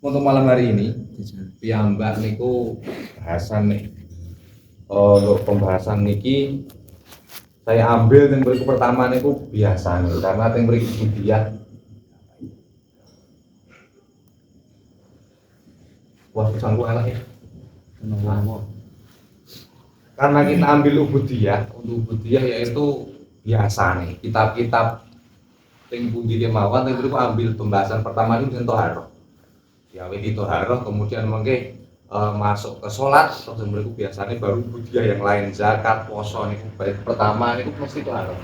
Untuk malam hari ini, piyambak niku bahasan nih. Untuk pembahasan niki saya ambil yang beriku pertama niku biasa nih, karena yang beriku dia. Wah, sanggup anak ya. Karena kita ambil ubudiyah, untuk ubudiyah yaitu biasa nih, kitab-kitab yang pundi kemauan, yang beriku ambil pembahasan pertama itu tentang toharoh. Ya ini toharoh, kemudian mungkin masuk ke sholat, terus mereka biasanya baru budaya yang lain, zakat, poso nih, baik pertama itu mesti toharoh.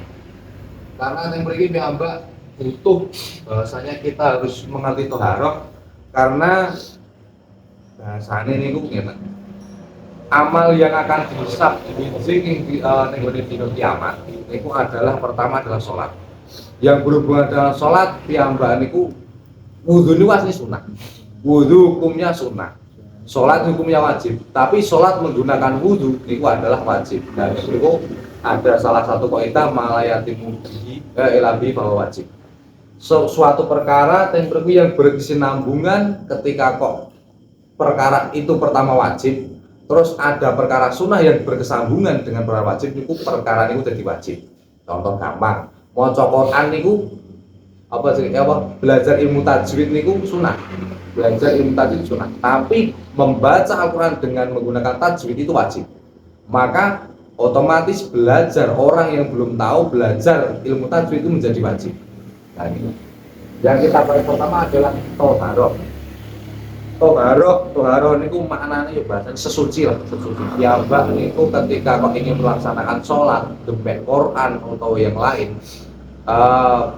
Karena yang mereka diambak butuh bahasanya kita harus mengerti toharoh, karena bahasanya ini gue amal yang akan dihisab di kiamat itu adalah pertama adalah sholat. Yang berhubungan dengan sholat, piyambak niku wudhu ini asli sunnah. Wudhu hukumnya sunnah, sholat hukumnya wajib. Tapi sholat menggunakan wudhu itu adalah wajib. Dan itu ada salah satu kaidah malayatimu ilabi bahwa wajib. Suatu perkara yang berkesinambungan ketika kok perkara itu pertama wajib, terus ada perkara sunnah yang berkesambungan dengan perkara wajib, itu perkara itu jadi wajib. Contoh gampang, mau Quran niku belajar ilmu tajwid niku sunnah. Belajar ilmu tajwid sunnah, tapi membaca Al-Quran dengan menggunakan tajwid itu wajib. Maka otomatis belajar orang yang belum tahu belajar ilmu tajwid itu menjadi wajib. Nah, ini. Yang kita bahas pertama adalah toharoh. Toharoh niku maknanya ya bahasa sesuci lah, sesuci. Ya mbak niku ketika kau ingin melaksanakan sholat, dempet Quran atau yang lain,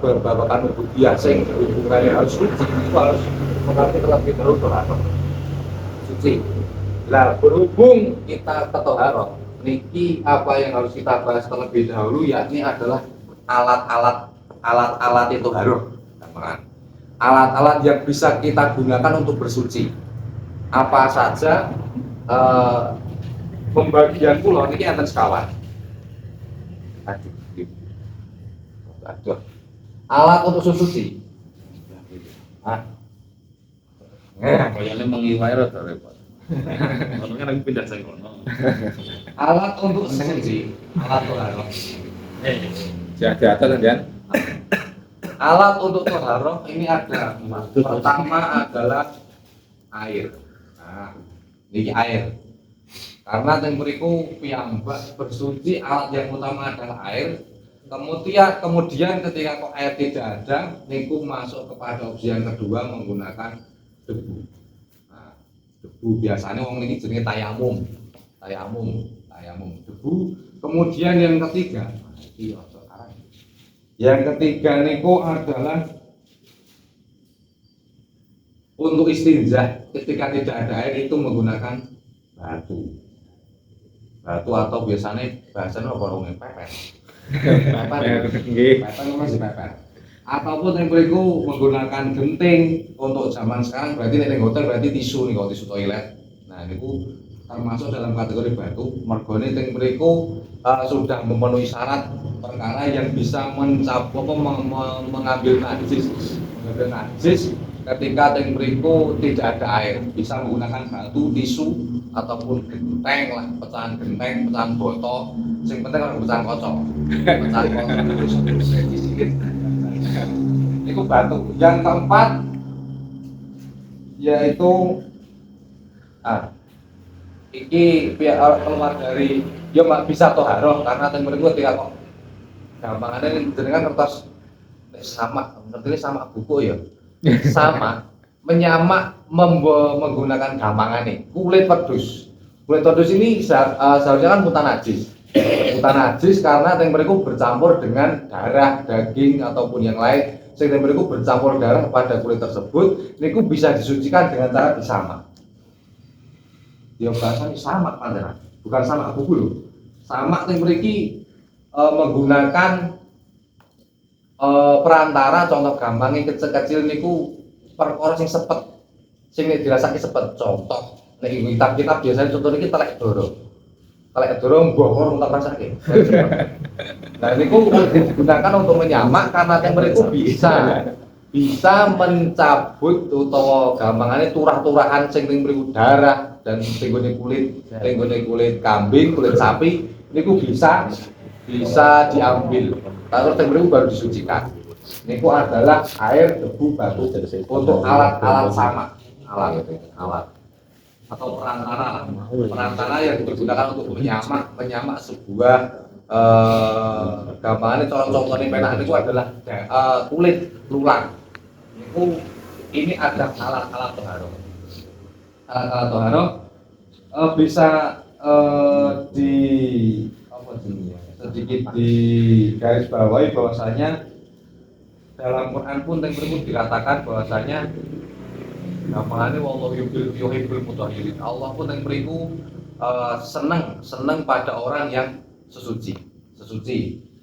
berbabakan ubudiyah sing hubungannya harus suci, itu harus mengerti terlebih dahulu toharoh suci. Nah, berhubung kita ke toharoh, niki apa yang harus kita bahas terlebih dahulu yakni adalah alat-alat itu toharoh. Alat-alat yang bisa kita gunakan untuk bersuci. Apa saja pembagian pulau ini enten sekawan. Aduh. Alat untuk suci. Kayaknya mengiwai rada repot. Orangnya lagi pindah saya kono. Alat untuk suci, alat toharoh. Jatuh kan? Alat untuk toharoh ini ada. Pertama adalah air. Nah, ini air. Karena yang beriku piyambak bersuci, alat yang utama adalah air. Kemudian ketika kok air tidak ada, niku masuk kepada opsi yang kedua menggunakan debu. Nah, debu biasanya orang ini jenis tayamum, debu. Kemudian yang ketiga, niku adalah untuk istinja. Ketika tidak ada air itu menggunakan batu atau biasanya bahasanya apa pepet. Pepet. Ataupun yang beriku menggunakan genting. Untuk zaman sekarang berarti nek hotel berarti tisu nih, kalau tisu toilet. Nah, niku termasuk dalam kategori batu. Mergone yang beriku sudah memenuhi syarat perkara yang bisa mengambil najis ketika yang beriku tidak ada air, bisa menggunakan batu, tisu ataupun genteng lah, pecahan genteng, pecahan botol. Yang penting harus pecahan kocok. Itu batu. Yang keempat yaitu iki keluar dari ya bisa toharoh karena yang beriku ketika kok gampangannya jenengan kertas sama, ngerti sama buku ya. Sama menyamak menggunakan gampangan nih kulit wedhus ini seharusnya kan mutan najis karena yang mereka bercampur dengan darah, daging ataupun yang lain sehingga mereka bercampur darah pada kulit tersebut niku bisa disucikan dengan cara disamak. Ya bahasanya samak panjenengan, bukan samak buku loh. Samak yang mereka menggunakan perantara, contoh gampang yang kecil-kecil niku perkara sing sepet sing dirasake sepet. Contoh nek kitab-kitab biasanya contoh niki telek doro mbok tak rasake. Nah niku digunakan untuk menyamak karena yang mereka bisa bisa mencabut utawa gampangane turah-turahan sing ning mriku darah dan tenggone kulit kambing, kulit sapi niku bisa diambil. Terus teng mriku baru disucikan. Niku adalah air, debu, batu untuk alat-alat sama, alat atau perantara yang digunakan untuk menyamak sebuah gambarannya contoh-contohnya penak itu adalah kulit lulang. Ini ada alat-alat toharo. Alat-alat toharo bisa di apa sih sedikit di garis bawahi bahwasanya dalam Quran pun tersebut dikatakan bahwasanya gampangannya wallahu yuhibbul mutahhirin. Allah pun yang beriku senang pada orang yang sesuci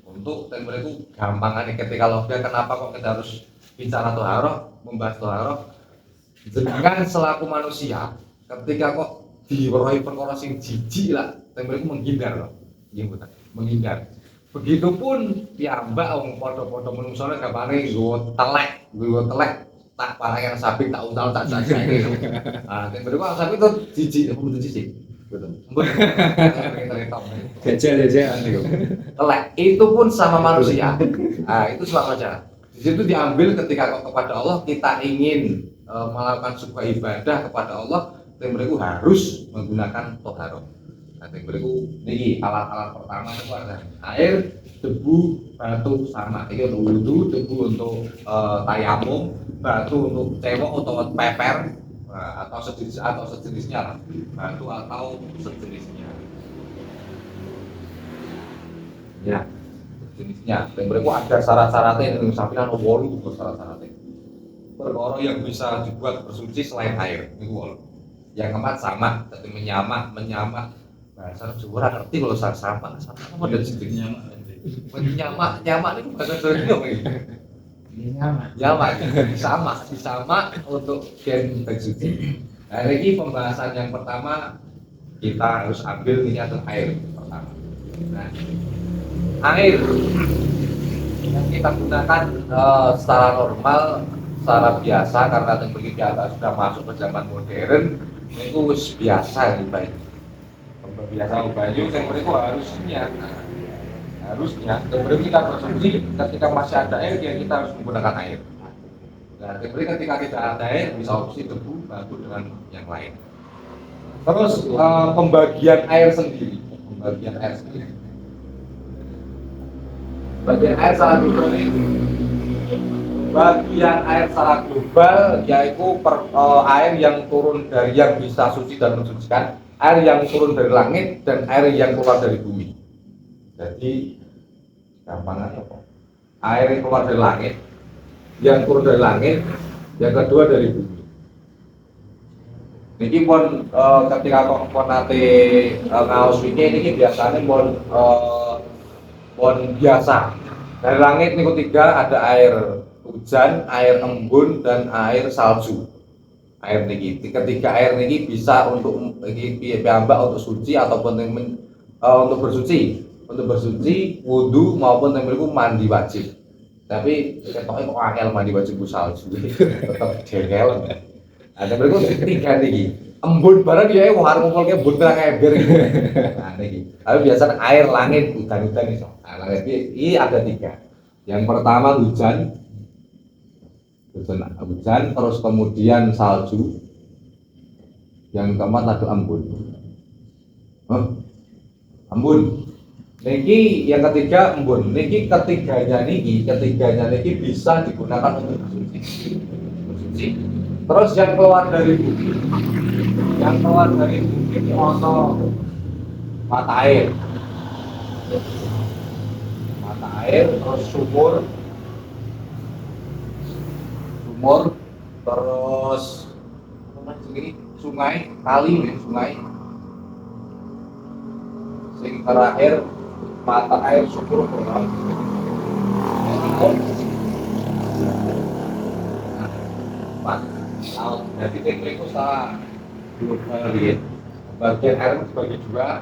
untuk yang beriku gampangannya ketika logika kenapa kok kita harus bicara toharoh, membahas toharoh dengan selaku manusia ketika kok diwerohi perkara sing jijik lah yang beriku menghindar loh menghindar. Begitupun piyambak wong padha-padha menungsone gampane nggo telek tak parang sapi tak untal tak saiki. Ah, nek berdua sapi itu jijik, betul jijik. Betul. Jajal niku. Telek itu pun sama manusia. Ah, itu sama saja. Di situ diambil ketika kepada Allah kita ingin melakukan sebuah ibadah kepada Allah, yang beriku harus menggunakan toharoh. Nah, yang beriku niki alat-alat pertama itu ada air, debu, batu sama. Ini untuk wudu, debu untuk tayamum, batu untuk cewek atau peper atau sejenisnya lah. Batu atau sejenisnya. Ya, sejenisnya. Dan berikut ada syarat-syaratnya yang sampilan wolu itu syarat-syaratnya. Perkara yang bisa dibuat bersuci selain air, itu wolu. Yang keempat sama, jadi menyamak. Bahasa Jawa ngerti kalau sama apa dan sejenisnya. Menyamak itu bahasa Jawa nyamak sama untuk gen bersuci. Nah, ini pembahasan yang pertama kita harus ambil ini adalah air pertama. Nah, air yang kita gunakan secara normal, secara biasa karena teknologi sudah masuk ke zaman modern, itu biasa lebih baik. Biasa banyu yang mereka harusnya sebelum kita konsumsi ketika masih ada air ya kita harus menggunakan air. Nah, ketika tidak ada air bisa opsi debu, batu dengan yang lain. Terus pembagian air sendiri. Bagian air secara global yaitu air yang turun dari yang bisa suci dan mensucikan, air yang turun dari langit dan air yang keluar dari bumi. Jadi gampangannya apa? Air yang keluar dari langit, yang turun dari langit, yang kedua dari bumi. Niki pun ketika kok nate ngaos ini biasanya pon biasa. Dari langit niku tiga ada air hujan, air embun dan air salju. Air niki ketiga air niki bisa untuk piyambak untuk suci ataupun untuk bersuci wudu maupun temeriku mandi wajib. Tapi ketoknya kok angel mandi wajib salju tetap jengkel. Ada temeriku tiga niki embun barang ya war ngumpulke embun terang ember gitu. Nah niki tapi biasanya air langit hujan iso. Nah langit ini ada tiga. Yang pertama hujan terus kemudian salju, yang keempat ada embun. Embun. Niki yang ketiga embun. Niki ketiganya niki bisa digunakan untuk bersuci. Terus yang keluar dari bumi ini mata air, terus sumur, terus sungai, sing terakhir mata air sumur kolam. Jadi teknik usaha bagian air dibagi dua,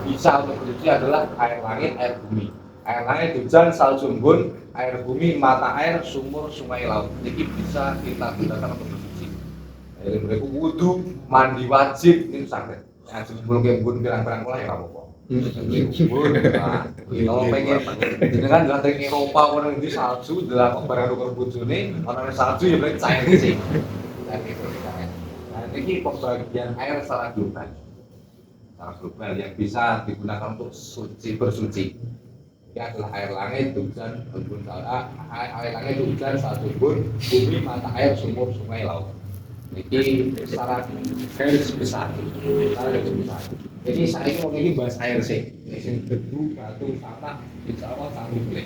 bisa untuk bersuci adalah air langit, air bumi. Air langit, hujan, salju embun, air bumi, mata air, sumur, sungai, laut. Ini bisa kita gunakan untuk bersuci. Jadi mereka wudhu, mandi wajib, ini sakit. Nah, sebelum embun pirang-pirang mulai ya apa-apa. Kalau pengen jenengan datang ke Eropa orang di salju, dalam barang ukur bujune, orang salju ya berarti cair sih. Nah, ini pembagian air secara global. Secara global yang bisa digunakan untuk bersuci. Ini adalah air langit, hujan, embun, air langit, hujan, salju, embun, bumi, mata air, sumur, sungai, laut. Ini secara garis besar. Jadi saya ini mau bahas air sih. Ini debu, batu, tanah, insya Allah sanggup boleh.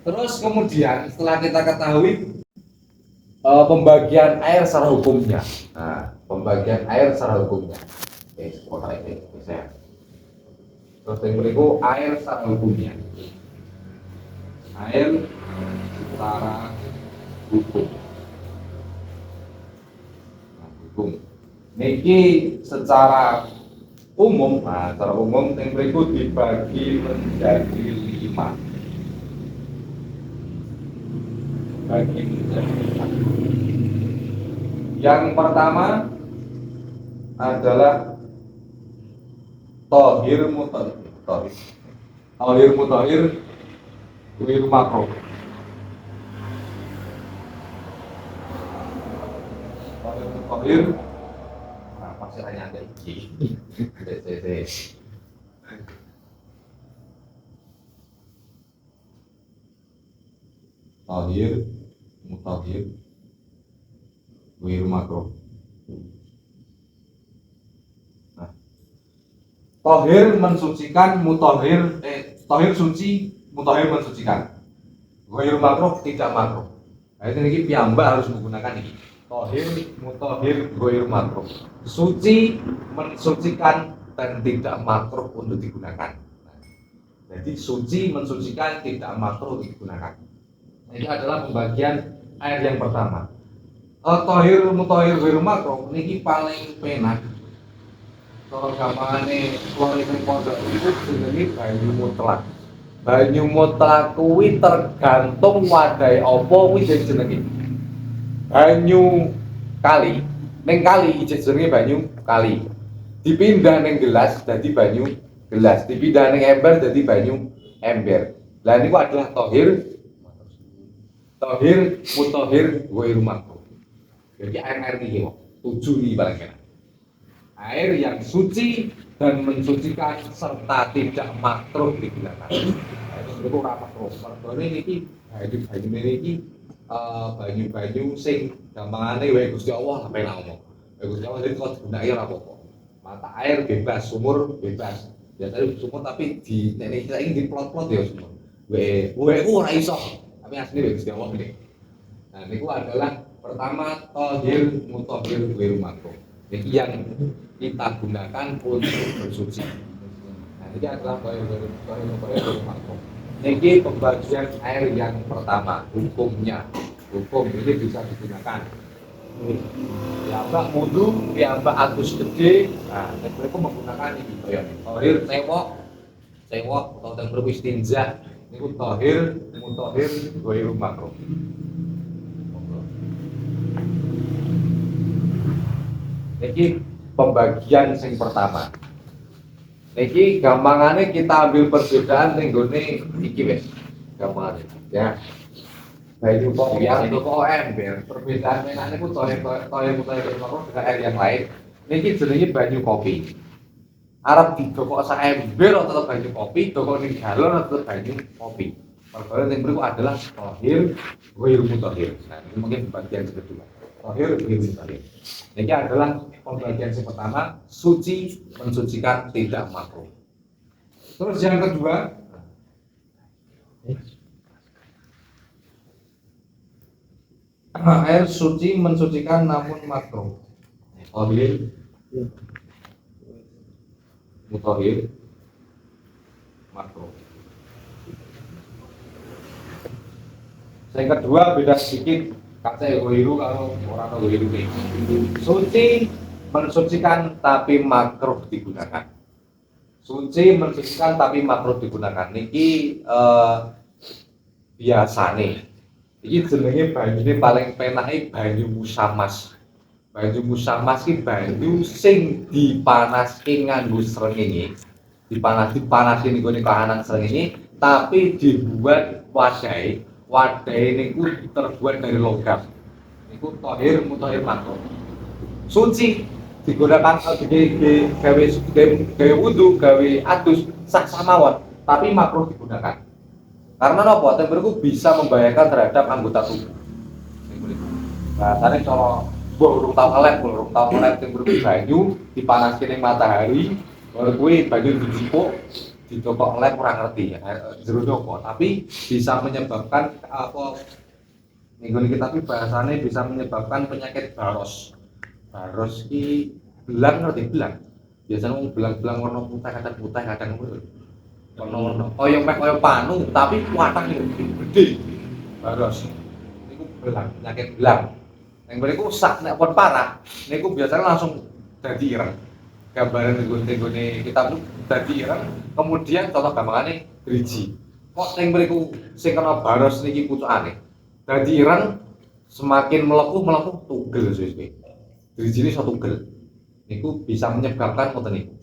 Terus kemudian setelah kita ketahui pembagian air secara hukumnya. Nah, pembagian air secara hukumnya. Oke, ini saya. Terus yang berikut air secara hukumnya. Air secara hukum. Nah, hukum. Niki secara umum, secara umum yang berikut dibagi menjadi 5. Bagi menjadi 5. Yang pertama adalah Tohir mutahhir. Tohir mutahhir wir makro. Tohir mutahhir. Nah, pasti hanya ada iki. Tohir mutahhir wir makro. Tohir mensucikan, mutahhir tohir suci, mutahhir mensucikan. Ghair makruh, tidak makruh. Nah, ini piyambak harus menggunakan ini. Tohir, mutahhir, ghair makruh. Suci, mensucikan dan tidak makruh untuk digunakan. Nah, jadi suci, mensucikan, tidak makruh untuk digunakan. Nah, ini adalah pembagian air yang pertama. Tohir, mutahhir, ghair makruh ini paling penak. Kalau gampangane keluarga pondok itu jenenge banyu mutlak. Banyu mutlak kuwi tergantung wadai apa kuwi jenenge. Banyu kali, ning kali jenenge banyu kali. Dipindah ning gelas dadi banyu gelas, dipindah ning ember dadi banyu ember. Lah niku adalah tohir, mutahhir, ghair makruh. Jadi air iki kok 7 iki paling enak. Air yang suci dan mensucikan serta tidak makruh digunakan. Itu ora makruh. Mergone niki banyu niki banyu sing gampangane wae Gusti Allah sampe ngomong. Gusti Allah jadi kok gunake ora apa-apa. Mata air bebas, sumur bebas. Ya tadi sumur tapi di nek kita ini diplot-plot ya sumur. Wae ora iso. Tapi asli Gusti Allah ini. Nah, niku adalah pertama tohir, mutahhir, ghair makruh. Jadi yang kita gunakan untuk bersuci. Nah, ini adalah tohir makruh. Ini pembagian air yang pertama, hukumnya. Hukum ini bisa digunakan. Piyambak wudu, piyambak atus gede. Nah, mereka menggunakan ini tohir, cewok atau yang beristinja. Ini tohir, mutahhir, ghair makruh. Ini pembagian yang pertama. Ini gampangane kita ambil perbedaan ning gone iki wis. Gampangane ya. Banyu kok ya itu kok ember. Perbedaan menane ku tohir makruh dengan air yang lain. Niki jenenge banyu kopi. Arep didokok sak ember atau banyu kopi, dokok ning galon atau banyu kopi. Perbedaan yang berikut adalah tohir, ghair mutahhir. Nah, ini mungkin pembagian kedua. Tohir, ghair mutahhir. Ini adalah pembagian yang pertama, suci, mensucikan, tidak makruh. Terus yang kedua, air suci, mensucikan, namun makruh. Tohir, mutahhir, makruh. Yang kedua beda sedikit. Kata gohiru kalau orang gohiru ini suci mensucikan tapi makruh digunakan. Suci mensucikan tapi makruh digunakan. Niki biasane. Iki jenenge banyune paling penake banyu musamas. Banyu musamas ki banyu sing dipanaske nganggo srengenge. Dipanasi niku kahanan srengenge tapi dibuat wadahe niku terbuat dari logam. Niku tohir mutahhir makruh. Suci digunakan gawe wudu, gawe adus sah mawon, tapi makruh digunakan. Karena napa? Temperku bisa membahayakan terhadap anggota tubuh. Bahasane cara urung tau ngelep temperku banyu dipanaske ning matahari, kalau kuwi banyu dijipuk ditokok ngelep ora ngerti ya. Jero apa, tapi bisa menyebabkan apa minggu ini tapi bahasane bisa menyebabkan penyakit baros. Baros ki belang ngerti belang. Biasanya wong belang-belang warna putih kadang warna kaya panu tapi watang gede. Baros. Niku belang, penyakit belang. Yang mriku sak nek pun parah, niku biasanya langsung dadi ireng. Gambaran nggone kita tuh dadi ireng, kemudian contoh gampangane driji. Kok sing mriku sing kena baros niki pucukane. Dadi ireng semakin melepuh tugel suwe-suwe. Drijine iso tugel. Niku bisa menyebabkan ngoten niku.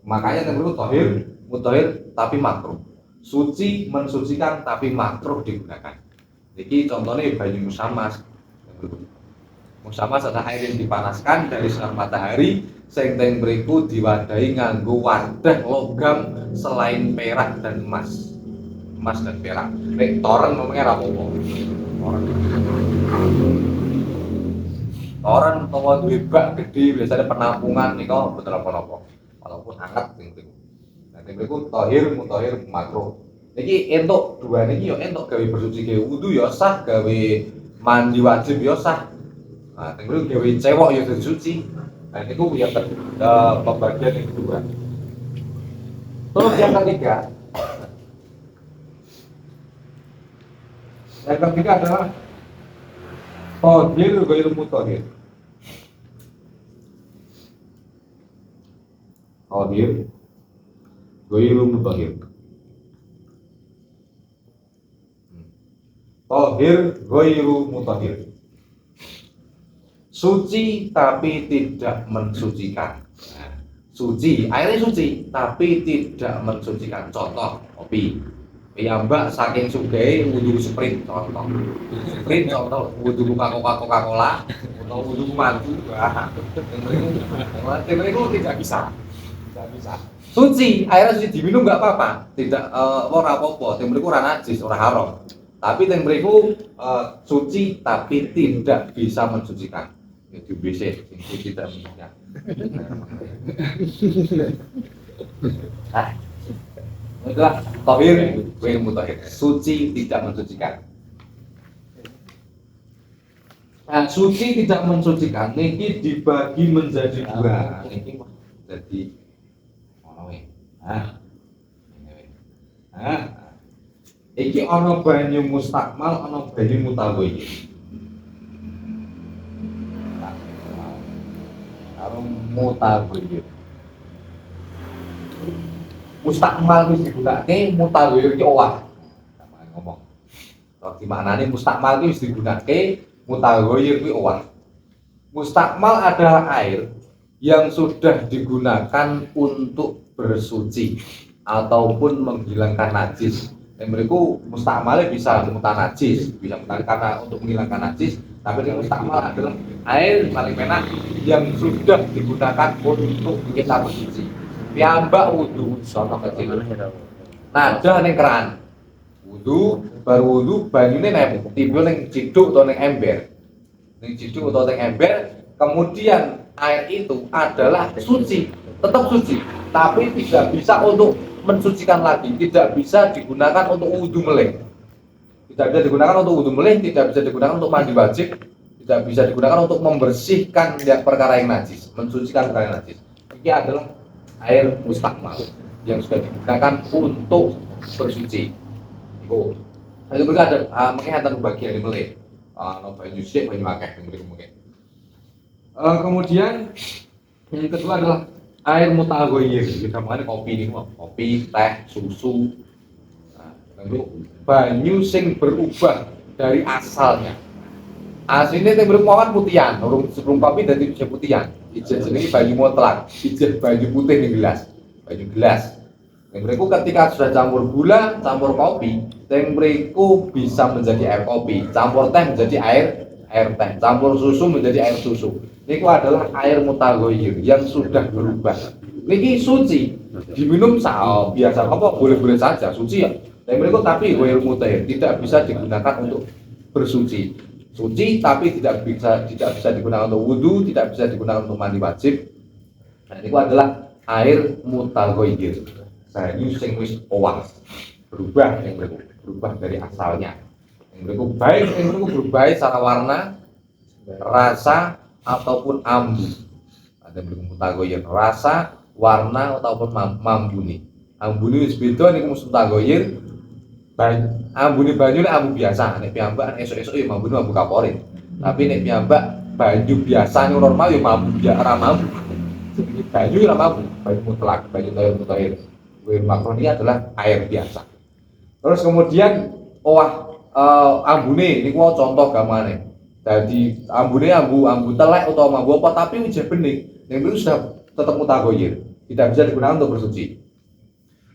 Makanya yang perlu tohir, mutahhir tapi makruh. Suci mensucikan tapi makruh digunakan. Niki contohnya banyu musamas. Musamas adalah air yang dipanaskan dari sinar matahari sing teng mriku diwadahi nganggo wadah logam selain perak dan emas. Emas dan perak. Nek toren ngomongnya ra apa-apa. Orang tua duwe bak gede biasanya penampungan nih kok betul apa-apa walaupun hangat gitu. Nanti berikut tohir mutahhir makruh. Niki entuk dua niki yo entuk gawe bersuci gawe wudu yo sah, gawe mandi wajib yo sah. Nah, terus gawe cewek yo dadi suci. Nah niku yang pembagian yang kedua. Terus yang ketiga. Yang ketiga adalah tohir ghairu mutahhir. Tohir ghairu mutahhir. Tohir ghairu mutahhir. Suci tapi tidak mensucikan. Nah, suci, airnya suci tapi tidak mensucikan. Contoh kopi. Piyambak saking sugih wudu sprint contoh. Sprint contoh wudu Coca-Cola atau wudu mantu. Wah, itu tidak bisa. Tidak bisa. Suci, airnya suci diminum enggak apa-apa. Tidak ora apa-apa, teng mriku ora najis, ora haram. Tapi teng mriku suci tapi tidak bisa mensucikan. Itu bisa, itu tidak mensucikan. Itulah tohir ghairu mutahhir, suci tidak mensucikan. Nah, suci tidak mensucikan niki dibagi menjadi dua. Niki jadi ono wae. Iki ana banyu mustakmal, ana banyu mutawwir. Karo mutawwir. Mustakmal wis digunakake, mutawwir ki owah. Sampeyan ngomong. Kok dimaknani mustakmal ki wis digunakake, mutawwir ki owah. Mustakmal adalah air yang sudah digunakan untuk bersuci ataupun menghilangkan najis. Yang mriku mustakmalnya bisa mutanajis, bisa karena untuk menghilangkan najis, tapi yang mustakmal adalah air paling enak yang sudah digunakan untuk kita bersuci. Piyambak wudu contoh kecil. Nah, dah ning keran. Wudu, baru wudu banyune nek timbul ning ciduk atau ning ember. Ning ciduk atau ning ember, kemudian air itu adalah suci, tetap suci, tapi tidak bisa untuk mensucikan lagi, tidak bisa digunakan untuk wudu meleh. Tidak bisa digunakan untuk wudu meleh, tidak bisa digunakan untuk mandi wajib, tidak bisa digunakan untuk membersihkan perkara yang najis, mensucikan perkara yang najis. Ini adalah air mustakmal yang sudah digunakan untuk bersuci. Itu juga ada mungkin ada bagian di meleh. Banyu sik, banyu akeh mungkin. Kemudian yang kedua adalah air mutaghayyir, gamane kopi niku, kopi, teh, susu. Nah, banyu sing berubah dari asalnya. Asline teng mriku mawon putihan, urung sebelum kopi dadi bisa putihan. Ijen jenenge banyu mutlak, ijen banyu putih ning gelas. Banyu gelas. Teng mriku ketika sudah campur gula, campur kopi, teng mriku bisa menjadi air kopi, campur teh menjadi air teh, campur susu menjadi air susu. Niku adalah air mutaghayyir yang sudah berubah. Niki suci, diminum biasa apa boleh-boleh saja suci ya. Teng mriku tapi ghairu mutahhir, tidak bisa digunakan untuk bersuci. Suci tapi tidak bisa digunakan untuk wudhu, tidak bisa digunakan untuk mandi wajib. Nah, ini adalah air mutaghayyir. Banyu sing wis owah, berubah berubah dari asalnya. Yang berubah secara warna, rasa ataupun ambu. Ada mutaghayyir rasa, warna ataupun mambune. Ambune wis beda niku mutaghayyir. Ambune banyu nek ambu biasa, nek piyambak esuk-esuk ya mambu mambu kaporit. Tapi nek piyambak banyu biasa ning normal ya mambu ya ora mambu. Jadi banyu ora mambu, banyu mutlak, banyu mutahhir. Air makron ini adalah air biasa. Terus kemudian ambune niku contoh gamane. Jadi ambune ambu telek utawa ambu apa tapi wis bening. Yang itu sudah tetap mutaghayyir, tidak bisa digunakan untuk bersuci.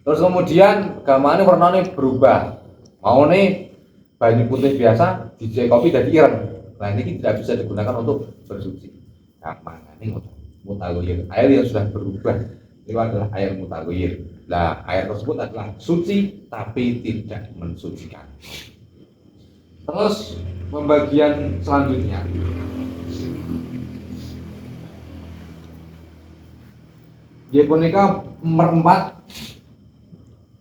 Terus kemudian gamane warnane berubah. Mau nih banyu putih biasa dijai kopi jadi ireng. Nah ini tidak bisa digunakan untuk bersuci. Gampang ini mutaghayyir, air yang sudah berubah itu adalah air mutaghayyir. Nah air tersebut adalah suci tapi tidak mensucikan. Terus pembagian selanjutnya. Dia punika merempat.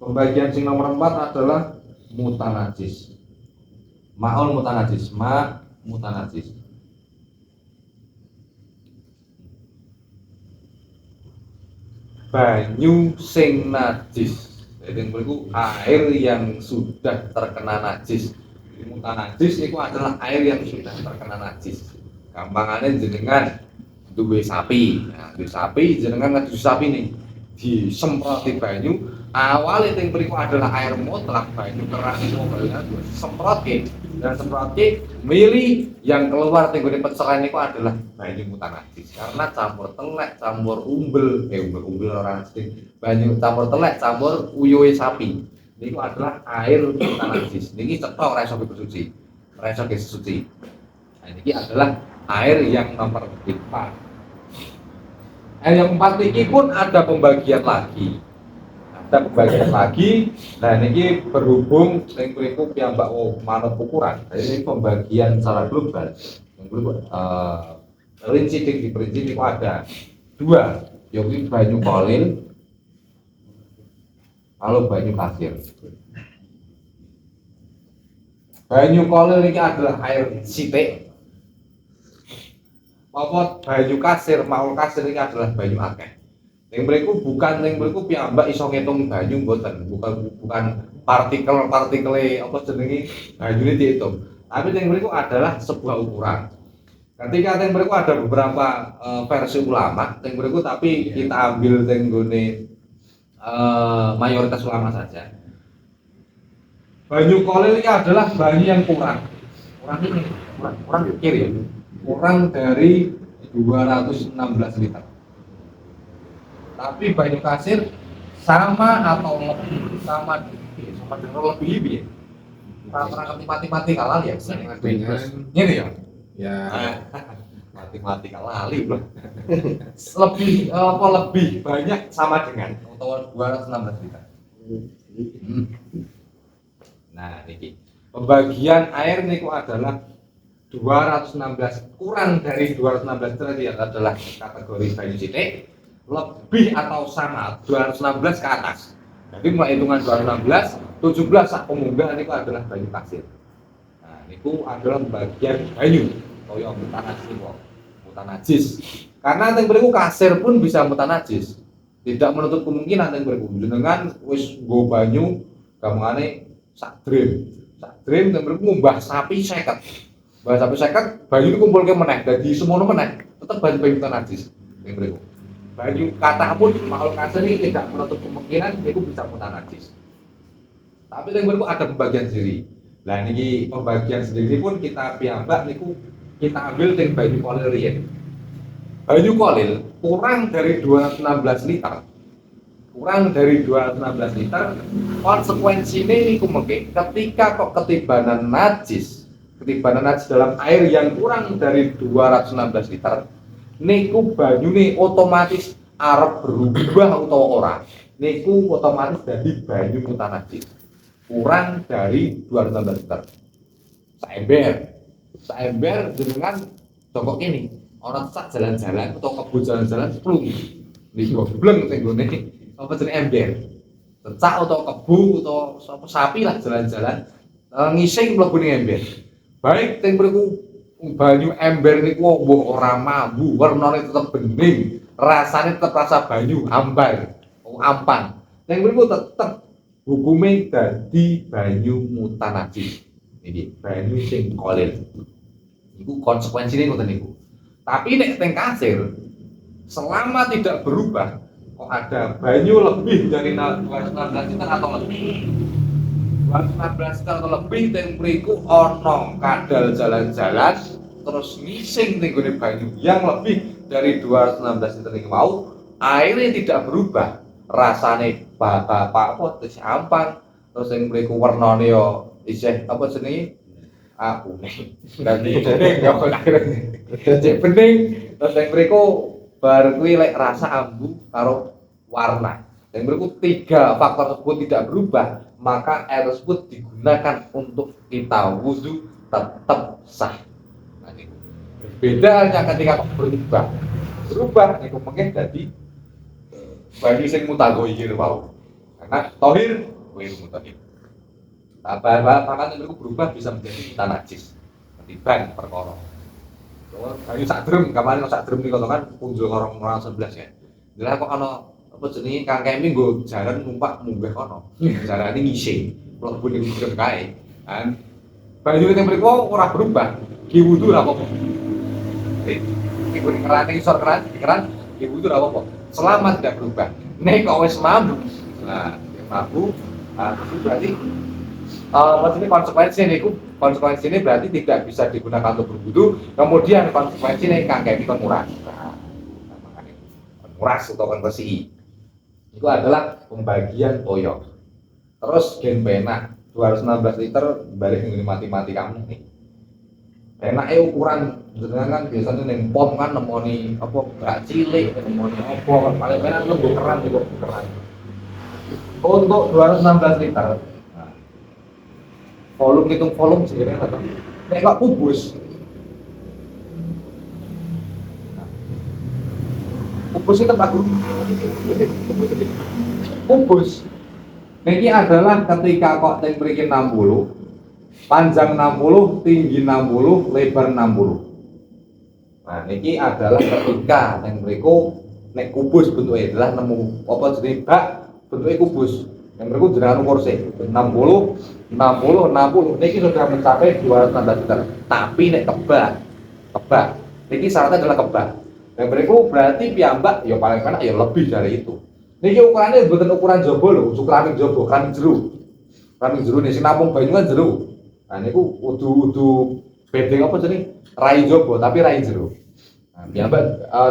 Pembagian sing nomor 4 adalah mutanajis. Ma'ul mutanajis, mutanajis. Banyu sing najis. Jadi mriku air yang sudah terkena najis. Mutanajis itu adalah air yang sudah terkena najis. Gampangane jenengan duwe sapi. Nah, duwe sapi jenengan ngadu sapi nih. Disemproti banyu, awalnya yang berikut adalah air mutlak, banyu keras itu semprotke dan semprotke milih yang keluar tinggal di pencerahan itu adalah banyu mutanajis karena campur telek, campur umbel orang asing, banyu campur telek, campur uyuhe sapi. Ini adalah air mutanajis. Ini cetok ora iso bersuci, ora iso suci. Nah, ini adalah air yang nomor 4. Air yang 4 ini pun ada pembagian lagi. Nah ini berhubung yang berikut yang manut ukuran. Jadi ini pembagian secara global. Rinci itu ada 2, yaitu banyu kolil, lalu banyu kasir. Banyu kolil ini adalah air sitik. Apa banyu kasir, maul kasir ini adalah banyu akeh. Yang berikut piyambak iso ngitung banyu mboten, bukan partikel apa jenenge banyune dihitung. Tapi yang berikut adalah sebuah ukuran. Ketika yang berikut ada beberapa versi ulama, yang berikut tapi kita ambil tenggone mayoritas ulama saja. Banyu kolil ini adalah banyu yang kurang kiri ya. Kurang dari 216 liter. Tapi banyu kasir sama atau lebih sama dengan lebih ya. Rata-rata mati kalali ya. Ini ya. Ya. Mati kalali bro. lebih banyak sama dengan atau 216 liter. Nah, ini pembagian air niku adalah 216, kurang dari 216 tadi adalah kategori banyu sitik, lebih atau sama 216 ke atas. Jadi mulai hitungan 216, 17 sak pemunggah niku adalah banyu kasir. Nah, niku adalah bagian banyu kaya mutanajis. Karena yang beriku kasir pun bisa mutanajis. Tidak menutup kemungkinan yang beriku jenengan wis nggo banyu gamane sak dream yang beriku ngumbah sapi 50. Bahasa peseket banyu ini kumpul ke meneh, jadi semono meneh tetap banyu mutanajis yang berikut. banyu kata pun makhluk asli tidak menutup kemungkinan itu bisa mutan najis. Tapi yang berikut ada pembagian sendiri. Nah ini pembagian sendiri pun kita piyambak niku kita ambil dari banyu kolil riyen. Banyu kolil kurang dari 216 liter. Kurang dari 216 liter. Konsekuensinya niku mengke ketika kok ketibanan najis dalam air yang kurang dari 216 liter, niku banyune otomatis arep berubah utawa ora. Niku otomatis jadi banyu mutan najis. Kurang dari 216 liter. Saember dengan jongkok ini. Orang sak jalan-jalan atau kebun jalan-jalan plung. Niku bleng teng gone apa jenenge ember. Cecak atau kebu atau sapi lah jalan-jalan ngising mlebu ning ember. Baik teng mriku banyu ember niku mbok ora mambu, warnane tetep bening, rasane tetep rasa banyu, ambar, ampan. Teng mriku tetep hukume dadi banyu mutan najis. Iki banyu sing kolil. Iku konsekuensine ngoten niku. Tapi nek teng kasir selama tidak berubah kok ada banyu lebih dari 216 liter atau lebih 216 atau lebih teng mriku ana kadal jalan-jalan terus ngising ning gone banyu yang lebih dari 216 liter niku mau airnya tidak berubah rasane bapak apa terus ampan terus yang mriku warnane yo isih apa jenenge kuning dadi bening yo cek bening terus yang mriku bar kuwi lek rasa ambu karo warna yang mriku tiga faktor tersebut tidak berubah maka air tersebut digunakan untuk kita wudu tetap sah. Nah, ini bedanya ketika berubah niku mungkin jadi banyu sing mutaghayir wau. Karena tohir kuwi mutahhir. Apa niku berubah bisa menjadi mutan najis. Ketiban perkara. Banyu sak drem, kamane sak drem niku kan punjul orang 11 ya. Lah kok ana apa jenenge Kang Kemi nggo jaran numpak munggah kono. Jarane ngising, mlebu ning drem kae. Kan banyu ning mriku ora berubah. Ki wudu ora apa-apa. Iku keran isor keran ki wudu ora apa-apa. Selama tidak berubah. Nek kok wis mambu. Nah, mambu itu berarti maksudnya konsekuensi ini berarti tidak bisa digunakan untuk berwudu. Kemudian konsekuensi ini Kang Kemi menguras. Menguras atau konversi. Itu adalah pembagian toyo. Terus gen penak 216 liter balik ngene mati-mati kamu nih. Penake ukuran jenengan kan biasanya ning pom kan nemoni apa gak cilik nemoni apa paling penak lu keran juga keran. Untuk 216 liter. Nah, volume sebenarnya apa? Nek kok kubus. Kubus itu bagus. Kubus. Ini adalah ketika kok teng mriki 60, panjang 60, tinggi 60, lebar 60. Nah, ini adalah ketika teng mriku nek kubus bentuknya adalah nemu apa jenenge bak bentuknya kubus. Yang mriku jenengan ukur sih 60, 60. Niki sudah mencapai 216 liter. Tapi nek kebak. Niki syaratnya adalah kebak. Yang berikut berarti piyambak ya paling penak ya lebih dari itu. Niki ukurannya bukan ukuran jaba lho, ukuran jaba kan jero. Kan jero nih sing nampung banyu kan jero. Nah niku udu bedeng apa jenenge? Rai jaba tapi rai jero. Nah, piyambak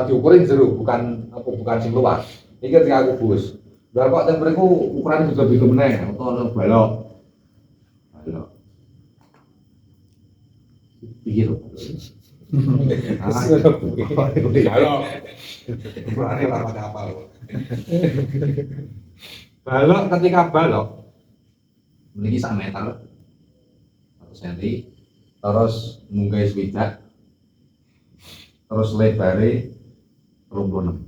diukurin jero bukan sing luar. Iki ketika aku bus. Lah kok ten mriku ukuran juga beda meneh utawa balok. Pikir. Balok ketika balok memiliki 1 meter 1 cm terus munggah swidak terus lebare 26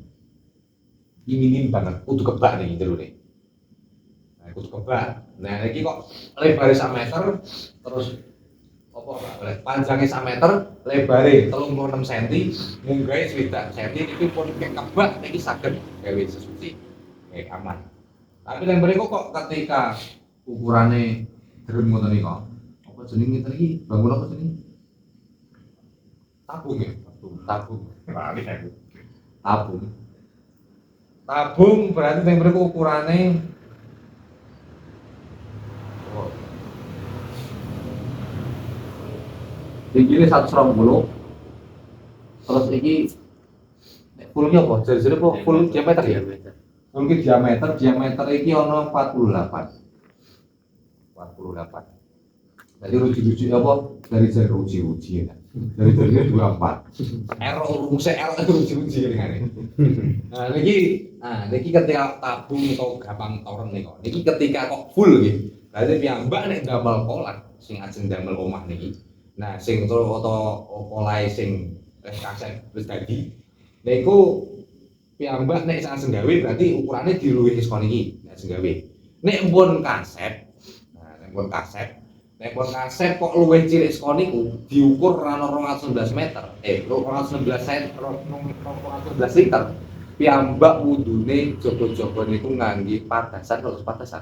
ini minim banget kudu kebak nih jero nih nah kudu kebak nah iki kok lebare 1 meter terus apa panjangnya 1 meter, lebarnya 36 cm, munggahnya 9 cm, itu pun kayak kebak, ini saged gawe sesuci, kayak aman. Tapi yang berikut kok ketika ukurannya derem ngoten niku, apa jenenge iki bangun apa jenenge? Tabung ya, tabung. Tabung. Tabung berarti yang mriku ukurane iki 120. Terus iki fullnya apa? Jadi apa? Full diameter ya? Full ki diameter iki ana 48. 48. Jadi ruji-ruji apa? Dari jari ruji-ruji ya. Dari jari 24. Error rumusnya error ruji-ruji ya. Niki ketika tabung atau gampang toren nih kok. Niki ketika kok full gitu. Berarti piyambak nek damel kolan sing ajeng damel omah niki. Nah, sing oto polahe sing kaset wis dadi. Niku piyambak nek sak ajeng gawe berarti ukurane diluwihi saka niki nek ajeng gawe. Nek empun kaset. Nah, nek empun kaset kok luwih cilik saka niku diukur ora 219 meter. 219 cm, 219 liter. Piyambak wudune jogo-jogo niku ngangge padasan terus padasan.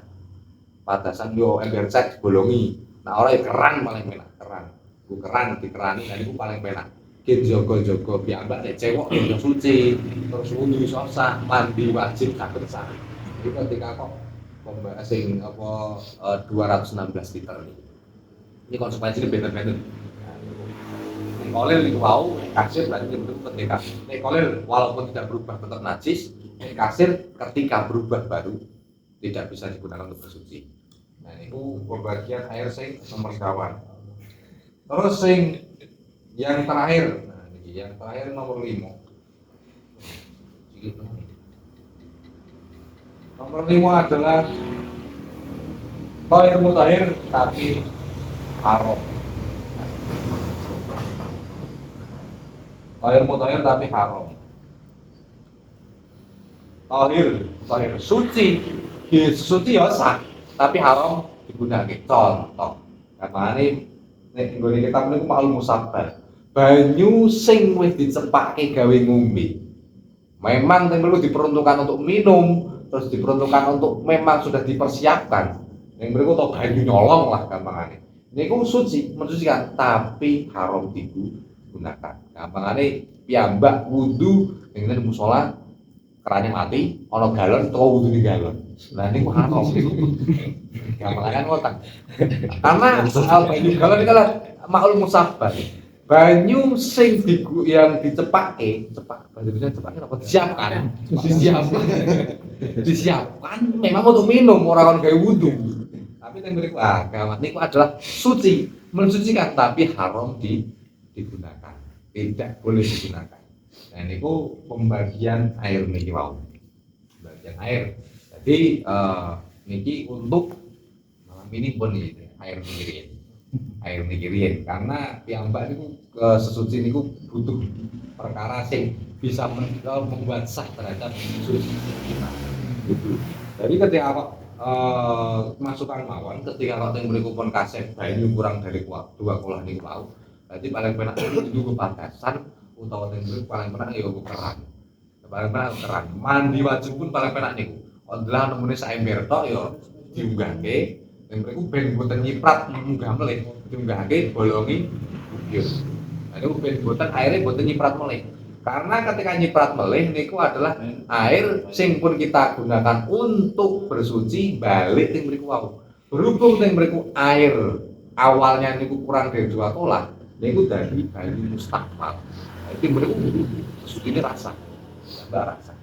Padasan yo ember cat dibolongi. Nah, ora keran paling penak, keran. Ku keran dikerani lan iku paling penak. Ki jogo-jogo piyambak nek cewek yo suci, terus wudu iso sah, mandi wajib saged sah. Iki ketika kok pembahas sing apa 216 liter iki. Ini konsekuensinya beda-beda. Kolil itu wow, kasir berarti itu ketika kolil walaupun tidak berubah tetap najis, kasir ketika berubah baru tidak bisa digunakan untuk bersuci. Nah itu pembagian air sing nomor kawan. Terus sing yang terakhir, nah ini yang terakhir nomor 5. Nomor 5 adalah toir mutair tapi haram. Tohir mutahir tapi haram. Tohir suci, suci ya sah, tapi haram digunakan. Contoh, kamane nek nggone kitab niku maklum musabbar. Banyu sing wis dicepake gawe ngombe. Memang perlu diperuntukkan untuk minum, terus diperuntukkan untuk memang sudah dipersiapkan. Yang berikut to banyu nyolong lah gampangane. Niku suci, mensucikan, tapi haram digunakan. Gampangane piyambak wudu ning musala kerane mati ana galon utawa wudu di galon. Lah niku haram niku. Gampangane ngoten. Karena banyu galon iki kan maklum musabbar. Banyu sing yang dicepake, apa disiapkan memang untuk minum, ora kon gawe wudu. Tapi yang mriku gawat niku adalah suci, mensucikan tapi haram digunakan. Tidak boleh digunakan. Nah niku pembagian air niki wau. Pembagian air. Jadi niki untuk malam ini pun air niki karena piyambak niku sesuci niku butuh perkara sing bisa membuat sah terhadap suci. Jadi ketika masukan mawon ketika kok teng mriku pun kaset banyu kurang dari 2 kolah niku wau. Berarti paling penak itu padasan utawa tembok paling penak ya keran. Paling penak keran. Mandi wajib pun paling penak niku. Ondelah nemune sak ember tok ya diunggahke. Tembok iku ben mboten nyiprat munggah melih, diunggahke bolongi yo. Nah niku ben mboten aire mboten nyiprat melih. Karena ketika nyiprat melih niku adalah air sing pun kita gunakan untuk bersuci balik teng mriku wau. Berhubung teng mriku air awalnya niku kurang dari 2 kolah. Niku dari banyu mustakmal. Jadi mereka suci rasa, tambah rasa.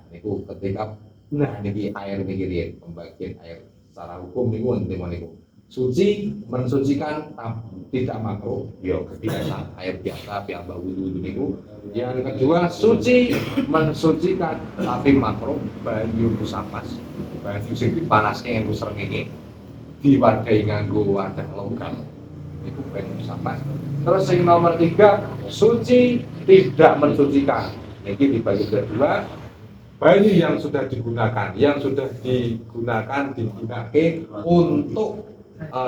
Niku ketika niki air niki pembagian air secara hukum niku wonten niku. Suci mensucikan tidak makruh, ya biasa air biasa piyambak wudu niku. Yang kedua suci mensucikan tapi makruh banyu musapas. Banyu sing dipanaske nganggo srengenge diwadai nganggo wadah logam. Niku banyu musapas. Terus yang nomor 3, suci tidak mensucikan. Ini dibagi kedua, banyu yang sudah digunakan untuk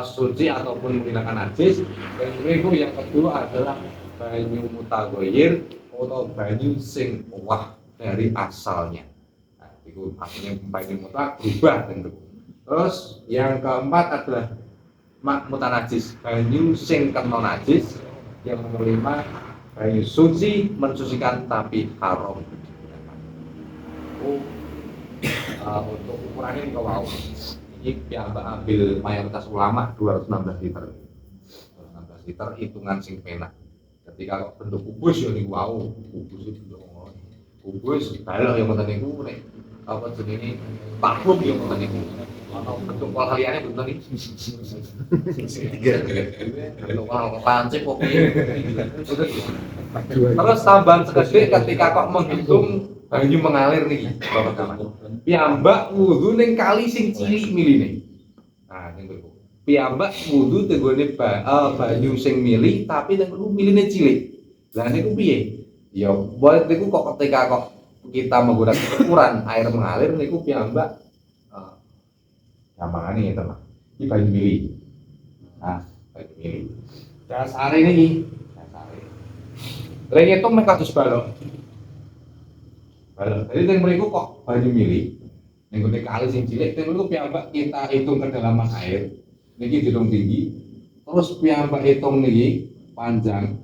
suci ataupun menggunakan najis. Dan yang kedua adalah banyu mutaghayyir atau banyu sing wah dari asalnya. Nah, itu artinya banyu mutlak berubah tentu. Terus yang keempat adalah mutanajis, banyu sing kena najis. Yang nomor 5, banyu suci mensucikan tapi haram. Untuk ukurannya ini wow. Ini piyambak ambil mayoritas ulama 216 liter. 216 liter hitungan sing penak. Ketika kok bentuk kubus ya niku wow, kubus itu ngono. Kubus balok yang ngoten niku nek apa jenenge parfum ya ngoten niku. Ana bentuk kol liyane bentuk iki. Tiga. Bentuk kol pancip kok piye. Terus tambahan sekedhik ketika kok menghitung banyu mengalir nih, Bapak Camat. Piyambak wudu ning kali sing cilik miline. Nah, ning mriku. Piyambak wudu tenggone banyu sing mili tapi ning mriku miline cilik. Lah niku piye? Ya, buat niku kok ketika kok kita menggunakan ukuran air mengalir niku piyambak gampangane ngeten Mas. Iki banyu mili. Nah, banyu mili. Dasare niki, dasare. Lha ngitung mek kados balok. Jadi yang mriku kok banyu mili, ning gone kali sing cilik, teng mriku piyambak kita hitung kedalaman air, niki dihitung tinggi, terus piyambak hitung niki panjang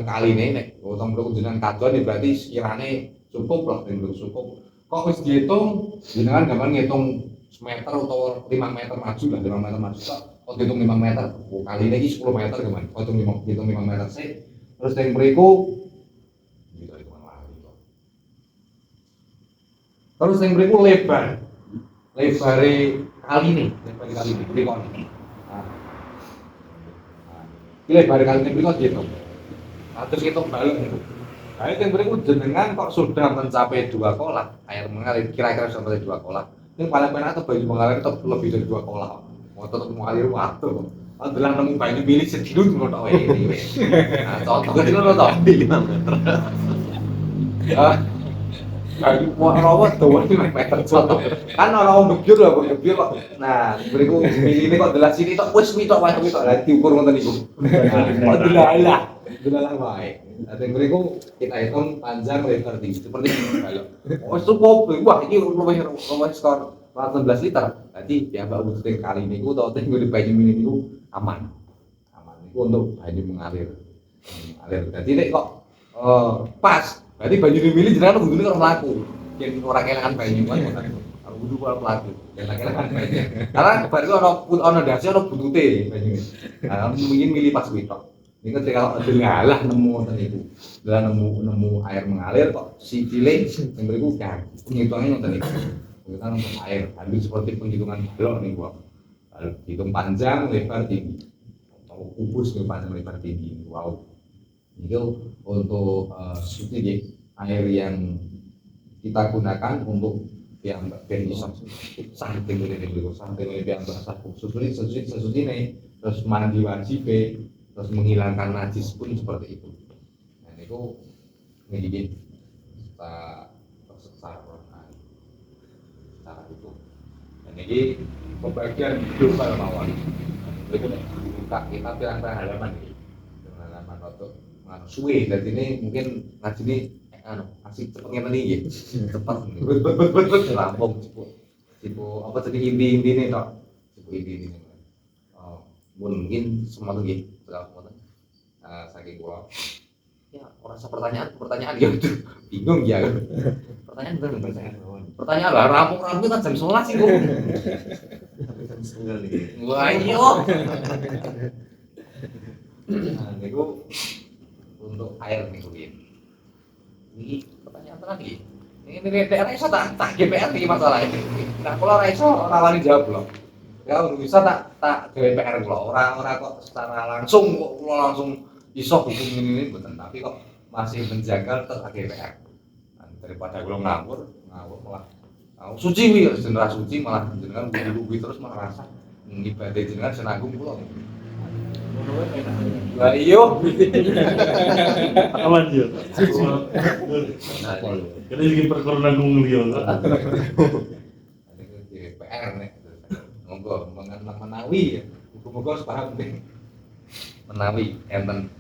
kaline nek utang mriku jenengan kadon berarti sekirane cukup lah ning mriku cukup. Kok wis dihitung jenengan gampang ngitung semeter atau 5 meter maju lah, 5 meter maju kok dihitung 5 meter. Oh, kali ini 10 meter gampang. Kok hitung 5 meter sih. Terus teng mriku terus yang berikut lebar kali ini berikut lebar kali ini berikut gitu terus kita balik nah yang berikut jenengan kok sudah mencapai 2 kolak air mengalir kira-kira sampai 2 kolak yang paling benar atau banyu mengalir tetap lebih dari 2 kolak mau tetap mengalir waktu adalah nemu banyu milih sedikit ngono tok ini nah contoh kecil ngono tok 5 meter banyu rawat dawa 5 meter contoh. Kan ora wong ngebyur lho kok ngebyur kok. Nah, mriku miline kok delas sini tok wis mitok wae mitok lah diukur ngoten niku. Kok delalah wae. Nah, mriku kita hitung panjang lebar tinggi seperti ini balok. Oh, cukup. Wah, iki luwih skor 14 liter. Berarti ya Mbak Udut kali niku utawa teng ngene banyu mili niku aman. Aman niku untuk banyu mengalir. Mengalir. Dadi nek kok pas berarti banyu dimilih jenengan wudune karo mlaku. Yen ora kelangan banyu kan ngoten. Karo wudu karo mlaku. Yen kelangan banyu. Karena bar iku ana ndase ana buntute banyune. Nah, mungkin milih pas kuwi tok. Ini ketika ngalah nemu ngoten niku. Lah nemu air mengalir kok si cilik sing mriku kan ngitungnya ngoten niku. Kita untuk air, ambil seperti penghitungan blok nih gua. Lalu hitung panjang, lebar, tinggi. Atau kubus panjang, lebar, tinggi. Wow. Itu untuk subsidi air yang kita gunakan untuk yang bisa samping ini dulu samping ini yang basah susuni nih terus mandi wajib terus menghilangkan najis pun seperti itu. Nah itu ngedikit kita secara itu. Dan ini pembagian global mawon. Itu kita pirang-pirang halaman ini. Halaman untuk suwe dan ini mungkin ngaji ini asik cepet ngene iki cepet bet rampung cipu apa tadi inti-intine tok cipu inti-intine mungkin semua nggih saking kula ya ora pertanyaan ya bingung ya pertanyaan lah rampung kan jam 11 sih kok jam 9 iki wah iya nah niku untuk air niku ini pertanyaan tadi ini DPR iso tak GPR iki masalah ini nah kalau ora iso ora wani jawab lho ya bisa tak DPR kula ora kok secara langsung kok kula langsung iso hukum ini mboten tapi kok masih menjaga tetap GPR nah, daripada kula ngawur malah suci wi jenengan suci malah jenengan buwi terus malah rasa ibadah jenengan senanggung kula lah iya. Aman yo. Kene iki perkara nanggung liya. PR nek. Monggo menawi ya. Muga-muga sepaham ning menawi enten.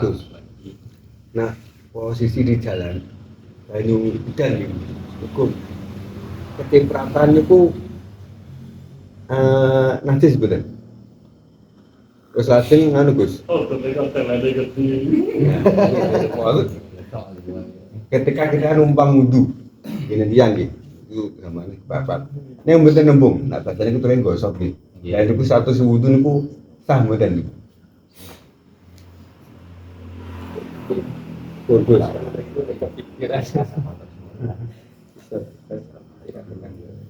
Gus. Nah, posisi di jalan banyu udan iki. Hukum. Ketimpratan niku najis bener. Terus lajeng nganu Gus. Oh, ketika lagi gede. Ketika kita numpang wudu, ini dia nggih. itu gamane bapak. Nek mboten nembung, nek bacane ketulen gosok iki. Ya niku status wudu niku sah mboten niku. Kurgus.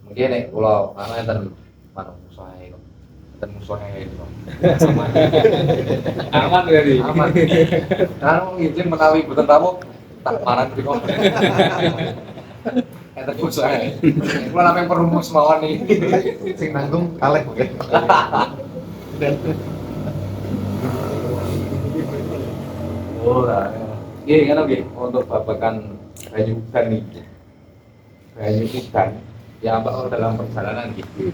Mungkin nek kula enten manuk musae kok. Enten musae kok. Aman dari. Aman. Kalau izin menawi boten tamu tak marah di kok. Enten musae. Kula namung perumus mawon iki. Sing nanggung kalih mungkin. Ora. Nggih, ngono nggih. Untuk babakan banyu udan iki. Banyu udan ya Mbak dalam perjalanan gitu.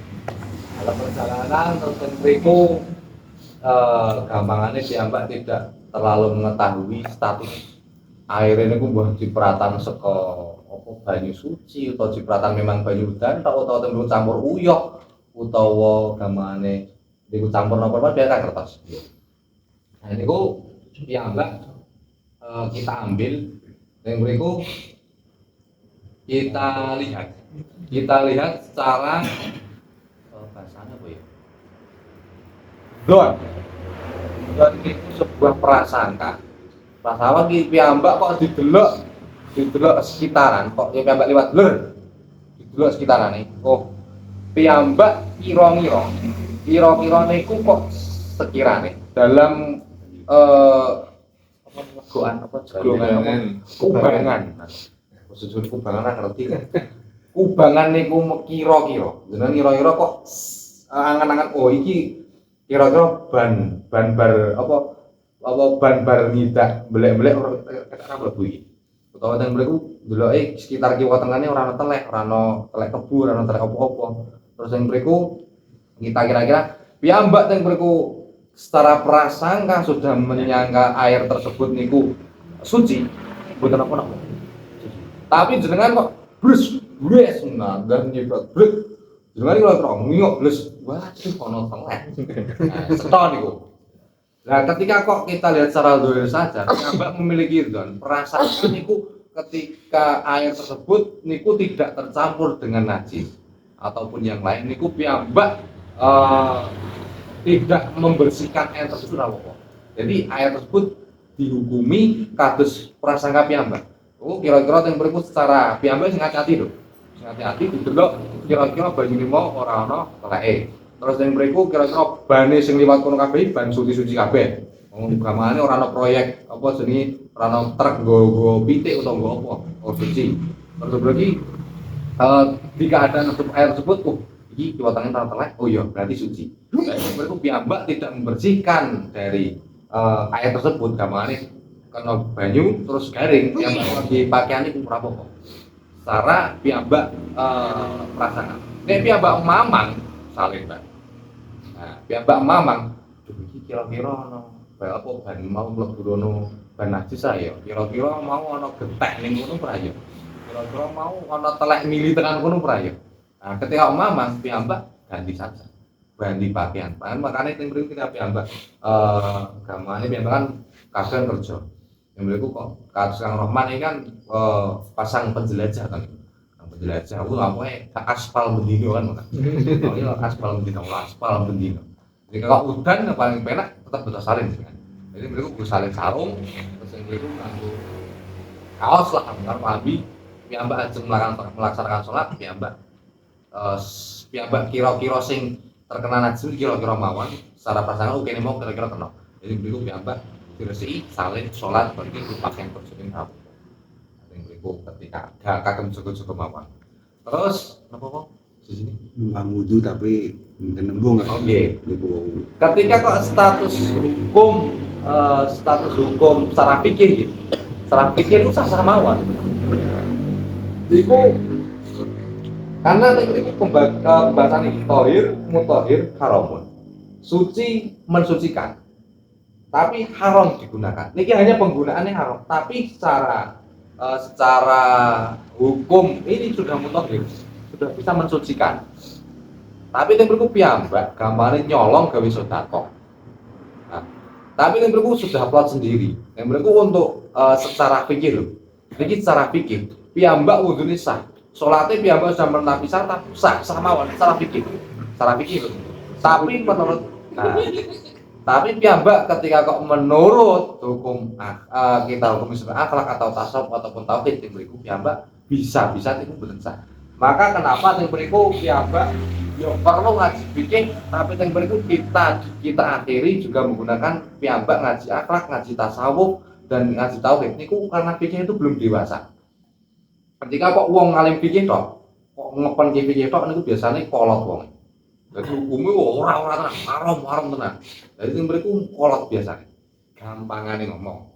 Dalam perjalanan terus mriku gampangannya si Mbak tidak terlalu mengetahui status air ini mbah cipratan saka apa banyu suci atau cipratan memang banyu udan utawa tembung campur uyah utawa gamane niku campur napa dia kan kertas. Nah niku piyambak kita ambil yang mriku kita lihat secara bahasanya apa ya? Don itu sebuah prasangka. Prasangka ki piyambak kok didelok sekitaran, kok ya piyambak liwat blur. Didelok sekitarane. Oh, piyambak kira-kira niku kok sekirane dalam kubangan. Sejujurnya kubangan ora ngerti kan. Kubangan niku kira-kira. Jenenge kira-kira kok angan-angan oh iki kira-kira ban bar apa ban bar ngidak belek-belek ora mlebu iki. Utawa teng mriku ndeloke sekitar kiwa tengane ora ana telek, ora ana telek kebu, ora ana telek apa-apa. Terus teng mriku kita kira-kira piyambak teng mriku secara prasangka sudah menyangka air tersebut niku suci. Mboten apa-apa. Tapi jenengan kok brus dan nyebut brus jenengan kalau terang ngiyok blus waduh ono telek seton niku. Nah ketika kok kita lihat secara doer saja piyambak memiliki don perasaan niku ketika air tersebut niku tidak tercampur dengan najis ataupun yang lain niku piyambak tidak membersihkan air tersebut apa. Jadi air tersebut dihukumi kados prasangka piyambak. Oh kira-kira yang berikut secara piyambak sing hati-hati lho. Sing hati-hati didelok kira-kira banyune mau ora ana teleke. Terus yang berikut kira-kira bane sing liwat kono kabeh ban suci-suci kabeh. Wong gamane ora ana proyek apa jenenge ora ana truk nggo pitik utawa nggo apa. Oh suci. Terus berarti di keadaan air tersebut iki kiwatane ora telek. Oh iya berarti suci. Nah, yang berikut piyambak tidak membersihkan dari air tersebut gamane kena banyu terus garing yang di pakaian itu berapa kok secara piyambak perasaan nek piyambak mamang saleh Mbak. Nah piyambak mamang iki kira-kira ana apa ban mau mlebu rono ban najis ya kira-kira mau ana gentek ning ngono ora ya kira-kira mau ana telek mili tekan kono ora ya. Nah ketika mamang piyambak ganti saja ganti pakaian makanya teng mriki kita piyambak gamane piyambak kan kadang kerja yang beliau kok kasus Kang Rohman ini kan pasang penjelajah kan, penjelajah, namanya aspal bendino kan, makanya aspal bendino. Jadi kalau udan yang paling penak tetap bisa salin kan. Jadi beliau bisa salin sarung, terus yang beliau nganggo kaos lah, kalau Abi, piyambak ajeng melaksanakan sholat, piyambak kira-kira sing terkena najis kira-kira mawon, secara prasangka oke nih mau kira-kira kena. Jadi beliau piyambak diresi salin sholat bagi pakaian bersukin rabu. Yang berikut ketika kagem cukup mawon. Terus apa kok di sini? Numpang wudu tapi nembung kan. Oke. Ketika kok status hukum secara fikih gitu. Secara fikih itu sah mawon. Iku karena itu pembahasan ini tohir, mutahhir, haramun. Suci mensucikan. Tapi haram digunakan. Ini hanya penggunaannya haram. Tapi secara hukum ini sudah mutahhir, sudah bisa mensucikan. Tapi yang berikut piyambak, gambarnya nyolong gawe sedekah. Nah, tapi yang berikut sudah plot sendiri. Yang berikut untuk secara fikih loh. Ini secara fikih, piyambak wudune sah. Sholatnya piyambak sudah menenapi syarat sah mawon, salah fikih. Tapi menurut tapi piyambak ketika kok menurut hukum kita hukum Islam akhlak atau tasawuf ataupun tauhid yang beriku piyambak bisa itu bener sah. Maka kenapa yang beriku piyambak yang perlu ngaji fikih tapi yang beriku kita akhiri juga menggunakan piyambak ngaji akhlak, ngaji tasawuf dan ngaji tauhid niku karena fikih itu belum dewasa. Ketika kok wong ngalim fikih tok, kok ngepen fikih tok niku biasanya kolot wong. Jadi hukumnya orang haram tenan. Jadi yang beriku kolot biasa. Gampangane ngomong.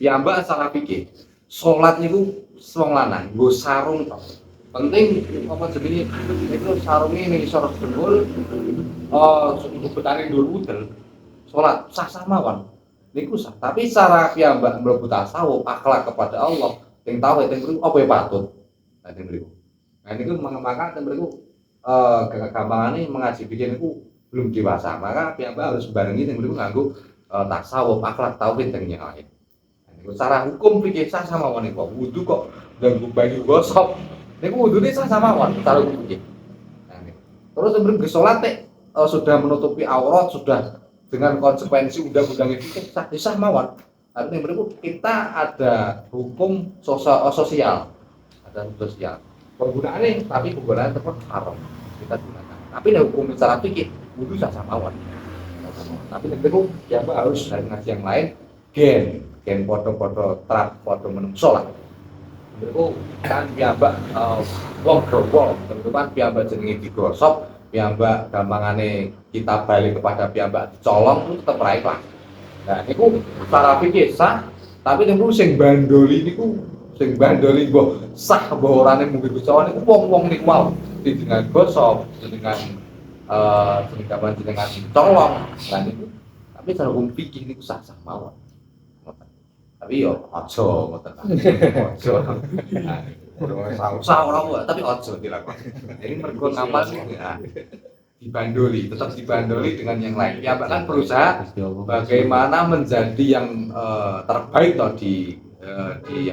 Piyambak salah fikih. Salat niku wong lanang nggo sarung tok. Penting apa jenenge itu sarunge ning isor dengkul betane ndur udel. Salat sah mawon. Niku sah. Tapi cara piyambak mlebu tasawuf akhlak kepada Allah, yang tahu yang beriku apa ya patut. Nah, yang beriku. Nah niku maka yang beriku gampangane mengaji fikih niku belum dewasa, maka piyambak harus barengi yang beriku nganggo tasawuf, akhlak, tauhid dan yang lain. Niku cara hukum fikih sah sama wong kok wudu kok ganggu banyu gosok. Niku wudune sah sama wong cara hukum fikih. Nah, terus yang beriku salat sudah menutupi aurat, sudah dengan konsekuensi undang-undang fikih sah mawon. Tapi yang beriku kita ada hukum sosial. Ada hukum sosial. Penggunaannya tapi penggunaan tetap haram. Kita gunakan. Tapi nek hukum secara fikih wudu sah mawon. Tapi nek itu ya harus dari ngaji yang lain gen foto-foto trap foto menungso lah. Itu kan piyambak wong growol, teman-teman piyambak jenenge digosok, piyambak gampangane kita balik kepada piyambak dicolong itu tetep ra ikhlas. Nah niku secara fikih sah, tapi niku sing bandoli niku sing bandoli mbok sah mbok orane mungkin kecawan niku wong-wong niku wae dengan gosok dengan dengan colong lan niku tapi cara hukum fikih niku sah mawon. Tapi yo aja ngoten. Aja. Sah ora tapi aja dilakoni. Jadi mergo ngamal dibandoli, tetap dibandoli dengan yang lain. Ya bahkan berusaha bagaimana menjadi yang terbaik toh di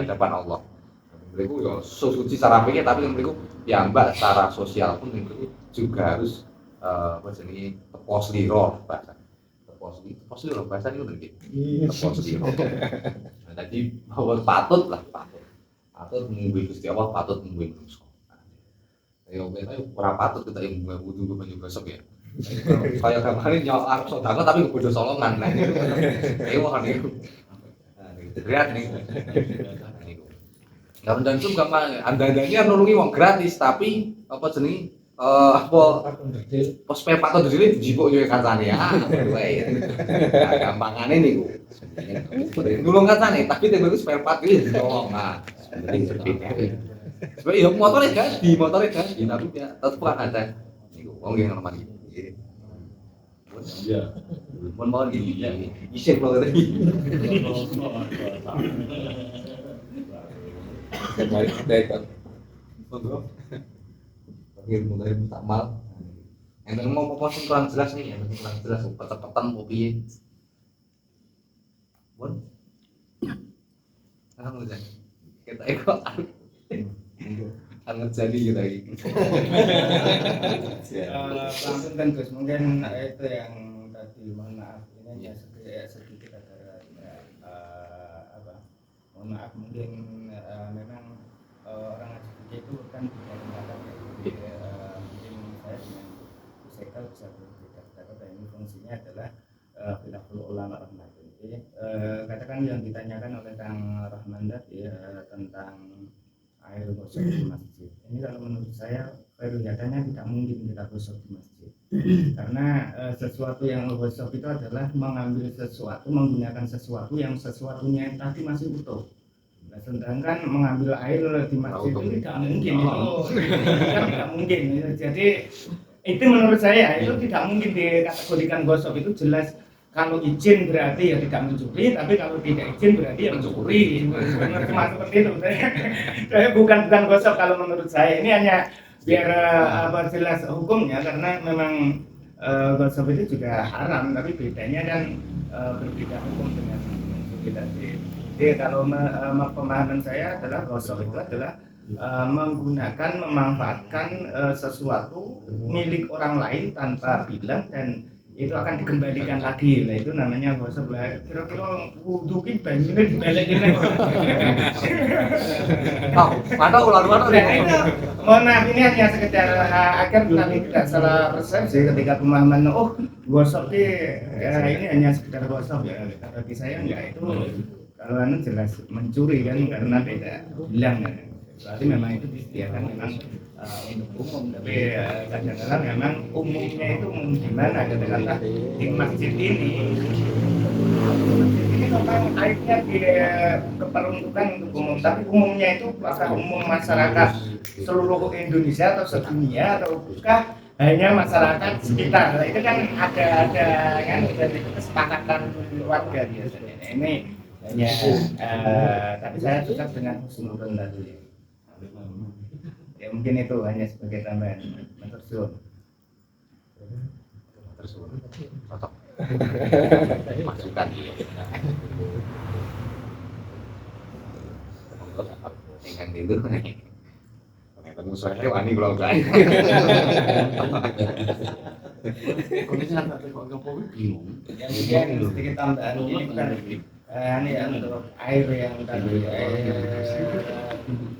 hadapan Allah. Mereka yo suci secara fikih tapi mereka ya mbak secara sosial pun mereka juga harus apa jenenge teposliro bahasa. Teposliro bahasa itu ngerti. Teposliro. Nah, jadi bahwa patut mengubah Gusti Allah, patut mengubah manusia. Ya ora patut kita yang wudu banyu gosok ya. Kayak kemarin nyolak sedekah tapi bodo solongan. Nah itu. Wah niku. Berat nih. Enggak mendantum gampang. Anda-andanya nulungi wong gratis tapi apa jenenge spare part dhewe dijipuk yo kancane ya. Gampangane niku. Nulung kancane tapi temen spare part iki ditolong. Nah, penting berbeda. Sebenarnya motornya ganti, tapi ya tetap kan ada. Niku wong yang normal iki. Iya. Mun mau gini ya. Isih banget iki. Kemarin kan. Monggo. Pengen mulai tak mal. Enten mau posting kurang jelas nih, yang kurang jelas pet-petan mau piye. Mun. Kan udah. Kita ikut sangat jadi gitu lagi. Langsung kan Gus, mungkin itu yang tadi mohon maaf ini ya sedikit ada mohon maaf mungkin memang orang ngaji fikih itu kan tidak mengatakan mungkin saya dengan Sekal bisa berbeda karena ini fungsinya adalah khilaful ulama rahmatullah. Jadi katakan yang ditanyakan oleh Kang Rahman tadi tentang air gosok di masjid. Ini kalau menurut saya kelihatannya tidak mungkin kita gosok di masjid. Karena sesuatu yang gosok itu adalah mengambil sesuatu, menggunakan sesuatu yang sesuatunya yang tadi masih utuh. Nah, sedangkan mengambil air di masjid itu tidak mungkin tidak mungkin. Jadi itu menurut saya itu tidak mungkin dikategorikan gosok, itu jelas. Kalau izin berarti ya tidak mencuri, tapi kalau tidak izin berarti ya mencuri. Cuma seperti itu. Saya bukan gosok kalau menurut saya. Ini hanya biar jelas hukumnya, karena memang gosok itu juga haram, tapi bedanya kan berbeda hukum dengan mencuri tadi. Jadi kalau pemahaman saya adalah gosok itu adalah memanfaatkan sesuatu milik orang lain tanpa bilang dan itu akan dikembalikan lagi. Nah itu namanya gosok lah. Kira-kira wudu ki banyune dibalikin nang. Mana ular-ular Nah, itu mohon maaf ini hanya sekedar agar nanti tidak salah persepsi ketika pemahaman gosok ini hanya sekedar gosok ya. Bagi saya enggak, itu kalau jelas mencuri kan karena beda bilang kan. Berarti memang itu disediakan memang untuk umum, tapi kadang-kadang memang umumnya itu umum di mana katakanlah di masjid ini memang airnya diperuntukkan untuk umum, tapi umumnya itu apakah umum masyarakat seluruh Indonesia atau sedunia ataukah hanya masyarakat sekitar. Nah, itu kan ada kan dari kesepakatan warga biasanya. Nah, ini hanya tapi saya cocok dengan husnuzon tadi. Ya mungkin itu hanya sebagai tambahan. Matur cocok. Ini masukan. Dengan itu ketemu saya wani belum kan. Kondisi anak kok bingung. Yang sedikit tambahan ini bukan ini ya untuk air yang tadi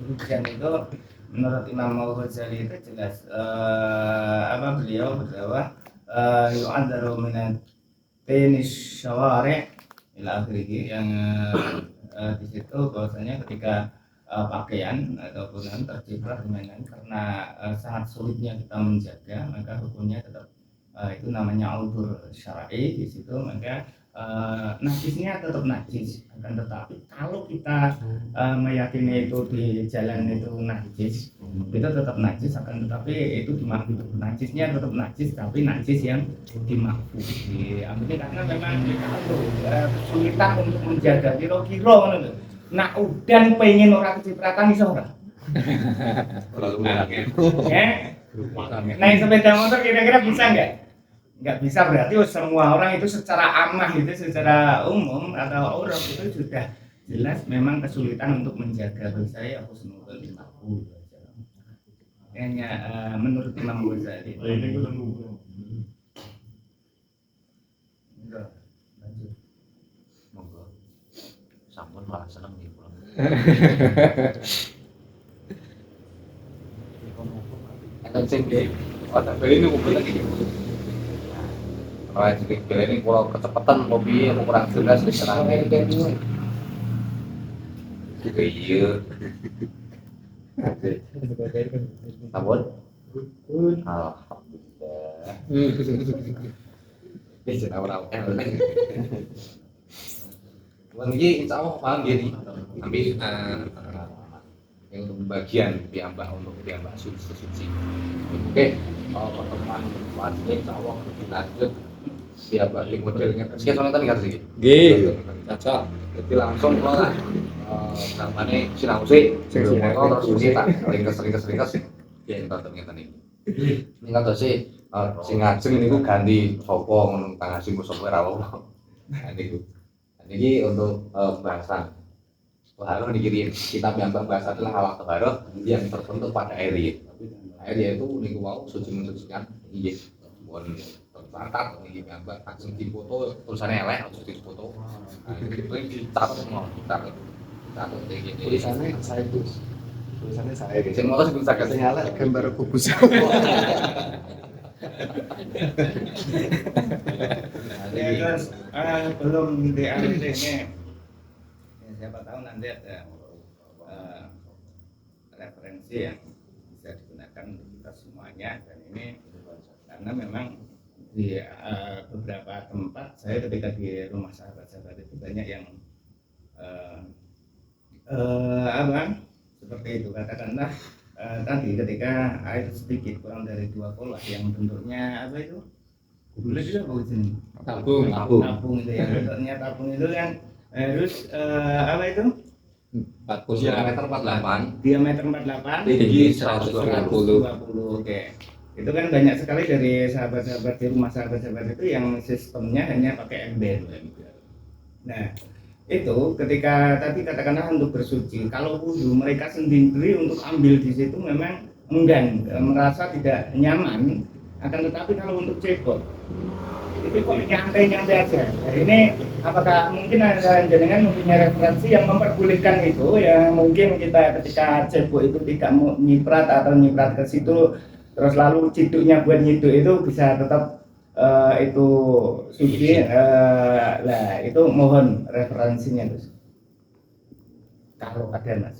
hujan itu menurut Imam Al-Ghazali itu jelas beliau berdakwah yu'adzaru min tenis syawari' ila akhirih yang di situ bahwasanya ketika pakaian ataupun terciprat dengan karena sangat sulitnya kita menjaga, maka hukumnya tetap itu namanya audur syar'i. Di situ maka najisnya tetap najis, akan tetapi kalau kita meyakini itu di jalan itu najis, itu tetap najis, akan tetapi itu dimaafkan. Najisnya tetap najis, tapi najis yang dimaafkan. Ini karena memang kita kesulitan untuk menjaga kira-kira. Nah, udan pengen orang kecipratan iso ora? Naik sepeda motor kira-kira bisa nggak? Nggak bisa, berarti semua orang itu secara amah itu secara umum atau orang itu sudah jelas memang kesulitan untuk menjaga. Bagi saya husnuzon bil ma'ruf. Hanya menurut Imam Ghazali. Monggo. Sampun malah seneng nih pulang. Enten sing di otak ini ngumpul lagi. Kalau jadi beli ini kalau kecepatan mobil aku kurang jelas diserangnya iya sabun alhamdulillah bisa orang lagi insya Allah paham gini tapi yang untuk bagian piyambak untuk piyambak suci oke pertemuan ini insya Allah lebih lanjut siapa di modelnya sekian soalnya tadi nggak sih cocok jadi langsung kalau namanya sinausi kalau terus kita ringkes ya kita ternyata nih ini kan tuh sih si ngajeng ini gue ganti sopo tangga sih gue sopo rawo ini untuk bahasan Toharoh dikirim kitab yang bahasa adalah Hawak Toharoh yang terbentuk pada air itu niku wau suci mensucikan iya bon tercatat ini gambar langsung dipoto tulisannya elek harus dipoto itu dicatat semua catat kayak gini tulisannya saya sing moto sing saged sing elek gambar kubus terus belum di akhir ini siapa tahu nanti ada referensi yang bisa digunakan untuk kita semuanya. Dan ini karena memang di beberapa tempat saya ketika di rumah sahabat-sahabat itu banyak yang seperti itu katakanlah tadi ketika air sedikit kurang dari 2 kolah yang bentuknya apa itu boleh juga bagus ini tabung itu yang bentuknya tabung itu yang harus apa itu 40 diameter 48 tinggi 120 oke. Itu kan banyak sekali dari sahabat-sahabat di rumah sahabat-sahabat itu yang sistemnya hanya pakai ember. Nah itu ketika tadi katakanlah untuk bersuci, kalau wudhu mereka sendiri untuk ambil di situ memang enggan, merasa tidak nyaman. Akan tetapi kalau untuk cebok itu kok nyantai-nyantai aja. Nah, ini apakah mungkin ada jenengan mempunyai referensi yang memperbolehkan itu ya, mungkin kita ketika cebok itu tidak mau nyiprat atau nyiprat ke situ terus lalu ciduknya buat nyiduk itu bisa tetap itu suci. Lah itu mohon referensinya terus kalau ada Mas,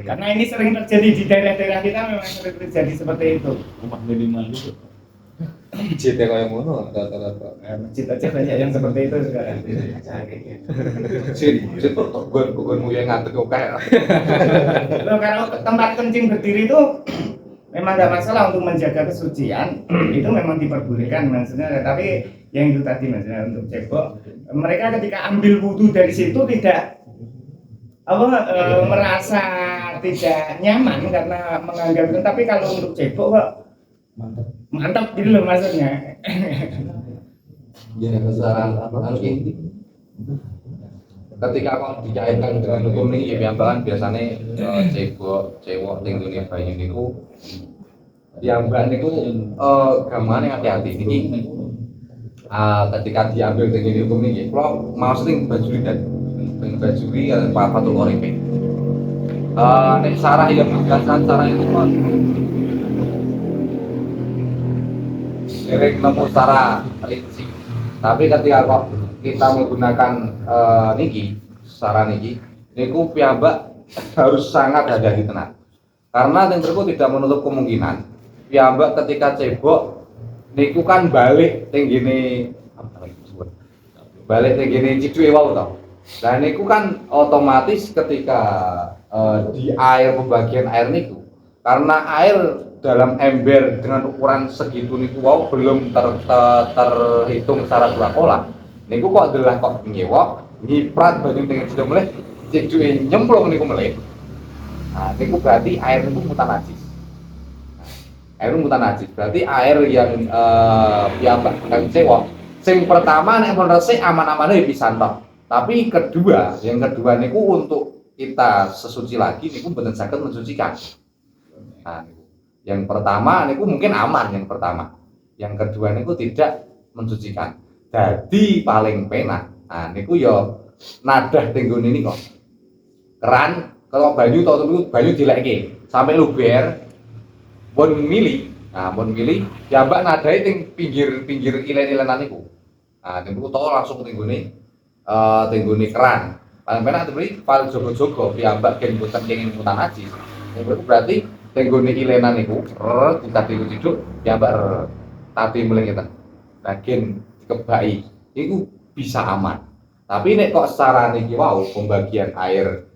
karena ini sering terjadi di daerah-daerah kita, memang sering terjadi seperti itu. Rumah minimal itu. Masjid kayak ngono rata-rata. Masjid aja banyak yang seperti itu sekarang. Masjid bukan yang ngadeg oke. Loh, kalau tempat kencing berdiri itu memang nggak masalah untuk menjaga kesucian, itu memang diperbolehkan maksudnya. Tapi yang itu tadi maksudnya untuk cebok, mereka ketika ambil wudhu dari situ tidak merasa tidak nyaman karena menganggap itu. Tapi kalau untuk cebok kok mantap gitu loh maksudnya. Ya kesalahan apa ini? Ketika kok dikaitkan dengan hukum ini, ya biasanya cebok tinggalnya banyu niku, mbak niku gamane hati-hati ini. Ketika diambil tinggi hukum ini, kalau mau sering bajuri dan bajuri apa fatul oripe. Nek sarah yang menegaskan sarah itu sering nemu secara rinci. Tapi ketika kok kita menggunakan niki, niku piyambak harus sangat hati-hati tenan. Karena tentuku tidak menutup kemungkinan piyambak ketika cebok niku kan balik tenggine ciduke wau to. Lah niku kan otomatis ketika di air pembagian air niku, karena air dalam ember dengan ukuran segitu niku wow belum terhitung secara dua pola. Niku kok adalah kok nyewok nyiprat banyu dengan sudah mulai ciduke nyemplung niku meleh. Nah, niku berarti air niku mutan najis. Air mutan najis berarti air yang piyambak kang cewok. Sing pertama nek mun resik aman-amane bisa tok. Tapi yang kedua niku untuk kita sesuci lagi niku mboten saged mensucikan. Nah, yang pertama niku mungkin aman yang pertama. Yang kedua niku tidak mensucikan. Jadi paling penak. Nah niku yo nadah tenggone ini kok. Keran kalau banyu banyu dilekke sampai luber pun mili. Nah, pun mili ya mbak nadahe ting pinggir ilen-ilenan niku. Nah, niku to langsung tenggone keran. Paling penak tapi paling jogo-jogo piyambak gen boten kenging mutan najis. Niku berarti tenggone ilenan niku ditadi ciduk ya mbak tapi mulai ngeten. Bagian dikebaki iku bisa aman. Tapi nek kok secara niki wau pembagian air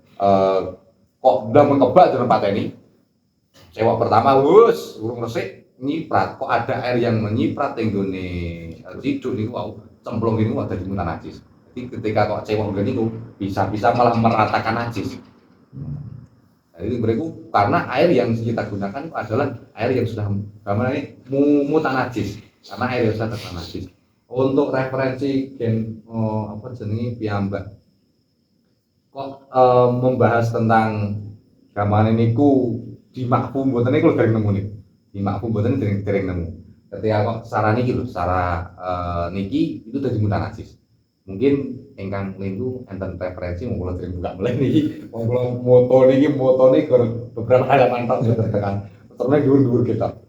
kok udah mengkebak di tempat ini. Cewek pertama urung resik nyiprat, kok ada air yang menyiprat tenggone ciduk niku wau cemplung niku ada di mutan najis. Jadi ketika kok cewek niku bisa malah meratakan najis. Jadi berikut karena air yang kita gunakan itu adalah air yang sudah mutan najis, karena air yang sudah terkena najis. Untuk referensi piyambak kok membahas tentang gamane niku di makfum mboten niku dereng nemu niku. Di makfum mboten dereng nemu. Ketika kok secara niki lho, secara niki itu dadi mutan najis. Mungkin ingkang lindu enten referensi mau kula dereng buka mulai niki. Wong kula moto niki beberapa halaman tok tekan. Terus dhuwur-dhuwur kita.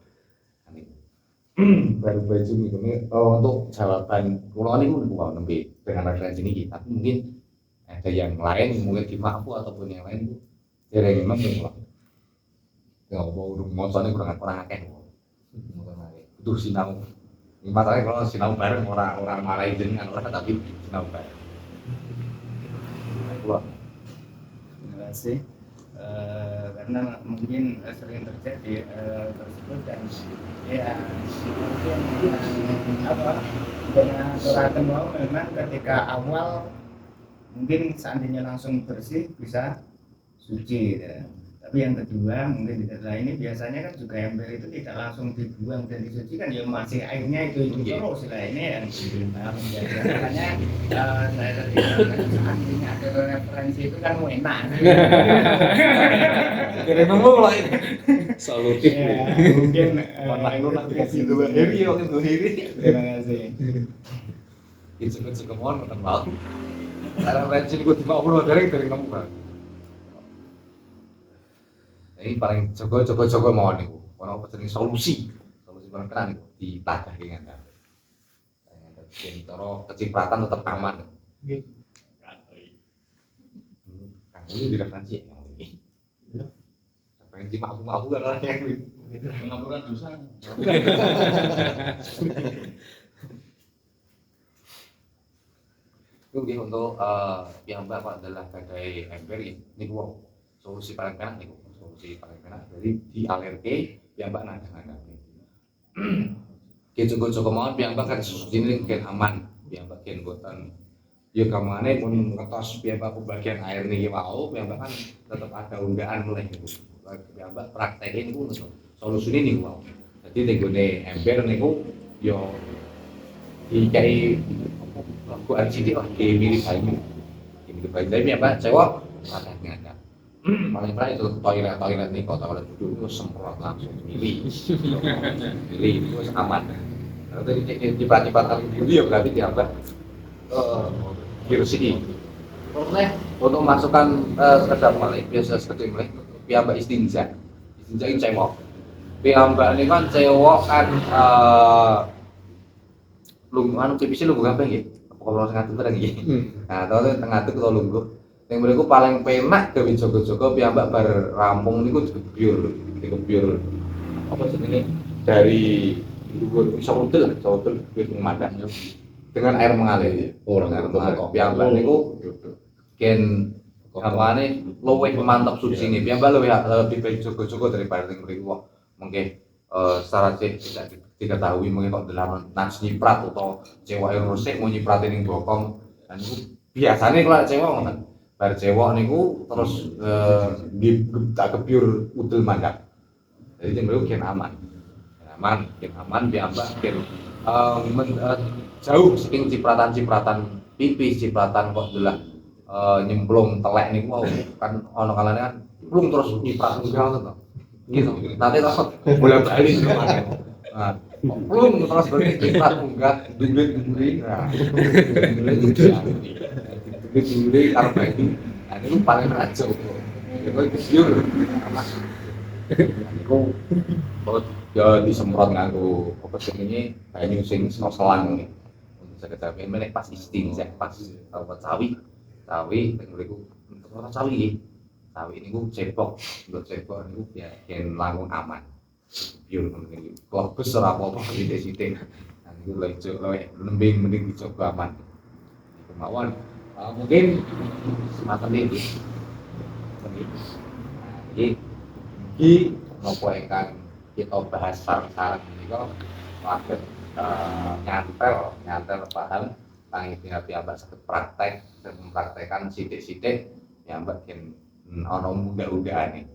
Baru baju ini untuk jawaban kula niku nembe dengan referensi niki. Tapi mungkin ada yang lain mungkin di Makfu ataupun yang lain dereng memang kula. Ya mau mosone kurang akeh. Itu sinau. Ini masalahnya kalau sinau bareng orang marahin jenengan orang tapi sinau bareng. Terima kasih. Karena mungkin sering terjadi tersebut dan ya mungkin dengan suratan mau memang ketika awal mungkin seandainya langsung bersih bisa suci ya. Tapi yang kedua mungkin tidak ini biasanya kan juga ember itu tidak langsung dibuang dan disucikan ya masih airnya itu terus lah ini yang makanya saya tadi seandainya ada referensi itu kan enak. Kira nemu lah ini. Solutif. Ya, mungkin Warna lu nanti kasih dua hiri ya, dua hiri. terima kasih. Itu kemauan kan mau. Karena rencin gue 50 dari nemu kan. Ini paling jogo mau nih, orang apa jenis solusi paling kena nih di tagih dengan kan. Jadi toro kecipratan tetap aman. Kang ini di referensi ya. Referensi mampu kan orang yang Pengampuran dosa. Itu untuk yang bapak adalah badai ember ini gua solusi paling kena nih, solusi paling kena dari di alergi yang mbak nada. Jogo-jogo mau yang mbak kan susu ini mungkin aman, yang bagian buatan. Ya kemana pun ngetos biar mbak bagian air nih mau, yang mbak kan tetap ada undaan mulai nih. Yang mbak praktekin pun solusi ini nih mau. Jadi tenggone ember nih yo dikai aku RCD kayak mirip aja tapi apa cewek ada nggak ada paling itu toilet nih kalau toilet duduk itu semprot langsung milih itu aman nanti di perciptaan dulu ya berarti dianggap virus ini untuk masukkan sekedar mulai biasa seperti mulai piyambak istinja ini cewek piyambak ini kan cewek kan lungguhan tipis lungguh apa ya? Kalau tengah itu lagi. Nah, tahu tengah itu kalau lungguh. Yang beriku paling penak gawe jogo-jogo piyambak bar rampung niku digebyur. Apa jenenge? Dari luhur iso udel memandang dengan air mengalir. Orang air mengalir. Piyambak niku gen apane luwih mantap suci ini. Piyambak lebih baik jogo-jogo daripada yang beriku. Mungkin secara tidak diketahui mungkin kok dalam nasi nyiprat atau cewek yang rusik mau nyipratin yang bokong dan itu biasanya kalau cewek kan bar cewek niku terus tak kebiur udel mandap jadi yang kian aman piyambak kian jauh saking cipratan pipis cipratan kok adalah nyemplung telek niku kan ono kalane kan plung terus nyiprat enggak gitu nanti terus bolak-balik nah belum terus berarti kita enggak duit nah duit karena itu paling raja itu kecil mas itu ya disemprot nganggo apa sing banyu sing selang nih sekedar menek pas istinja pas sawi mriku untuk sawi ini gue cepok niku ya yen langkung aman. Biar ngene iki. Kok besar apa sithik-sithik. Nah niku luwih lembing mending dicoba aman. Kemauan mungkin semacam ini. Jadi nopo ingkang kita bahas sareng-sareng menika wadah nyantel paham pangiting piyambak saged praktek dan mempraktekkan sithik-sithik piyambak yen ono undang-undangane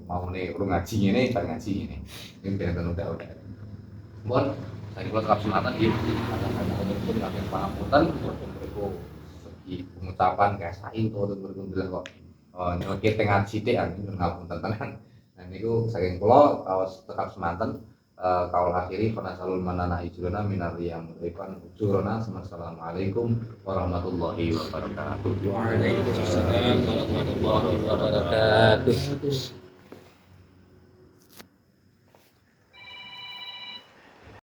mau nih urung ngaji ini bar ngaji ini biar undang-undang mohon saya kula tetap sunatan nggih ada pun kalian pangapunten mergo segi pengucapan kayak saing to berkunjung kok nyeleke tengah sithik ngapunten tenan nah niku saking kula kaos tetap semanten kaul akhiri penasalul manana ijrona minar yang berikan ujurona. Assalamualaikum warahmatullahi wabarakatuh. Waalaikumsalam warahmatullahi wabarakatuh.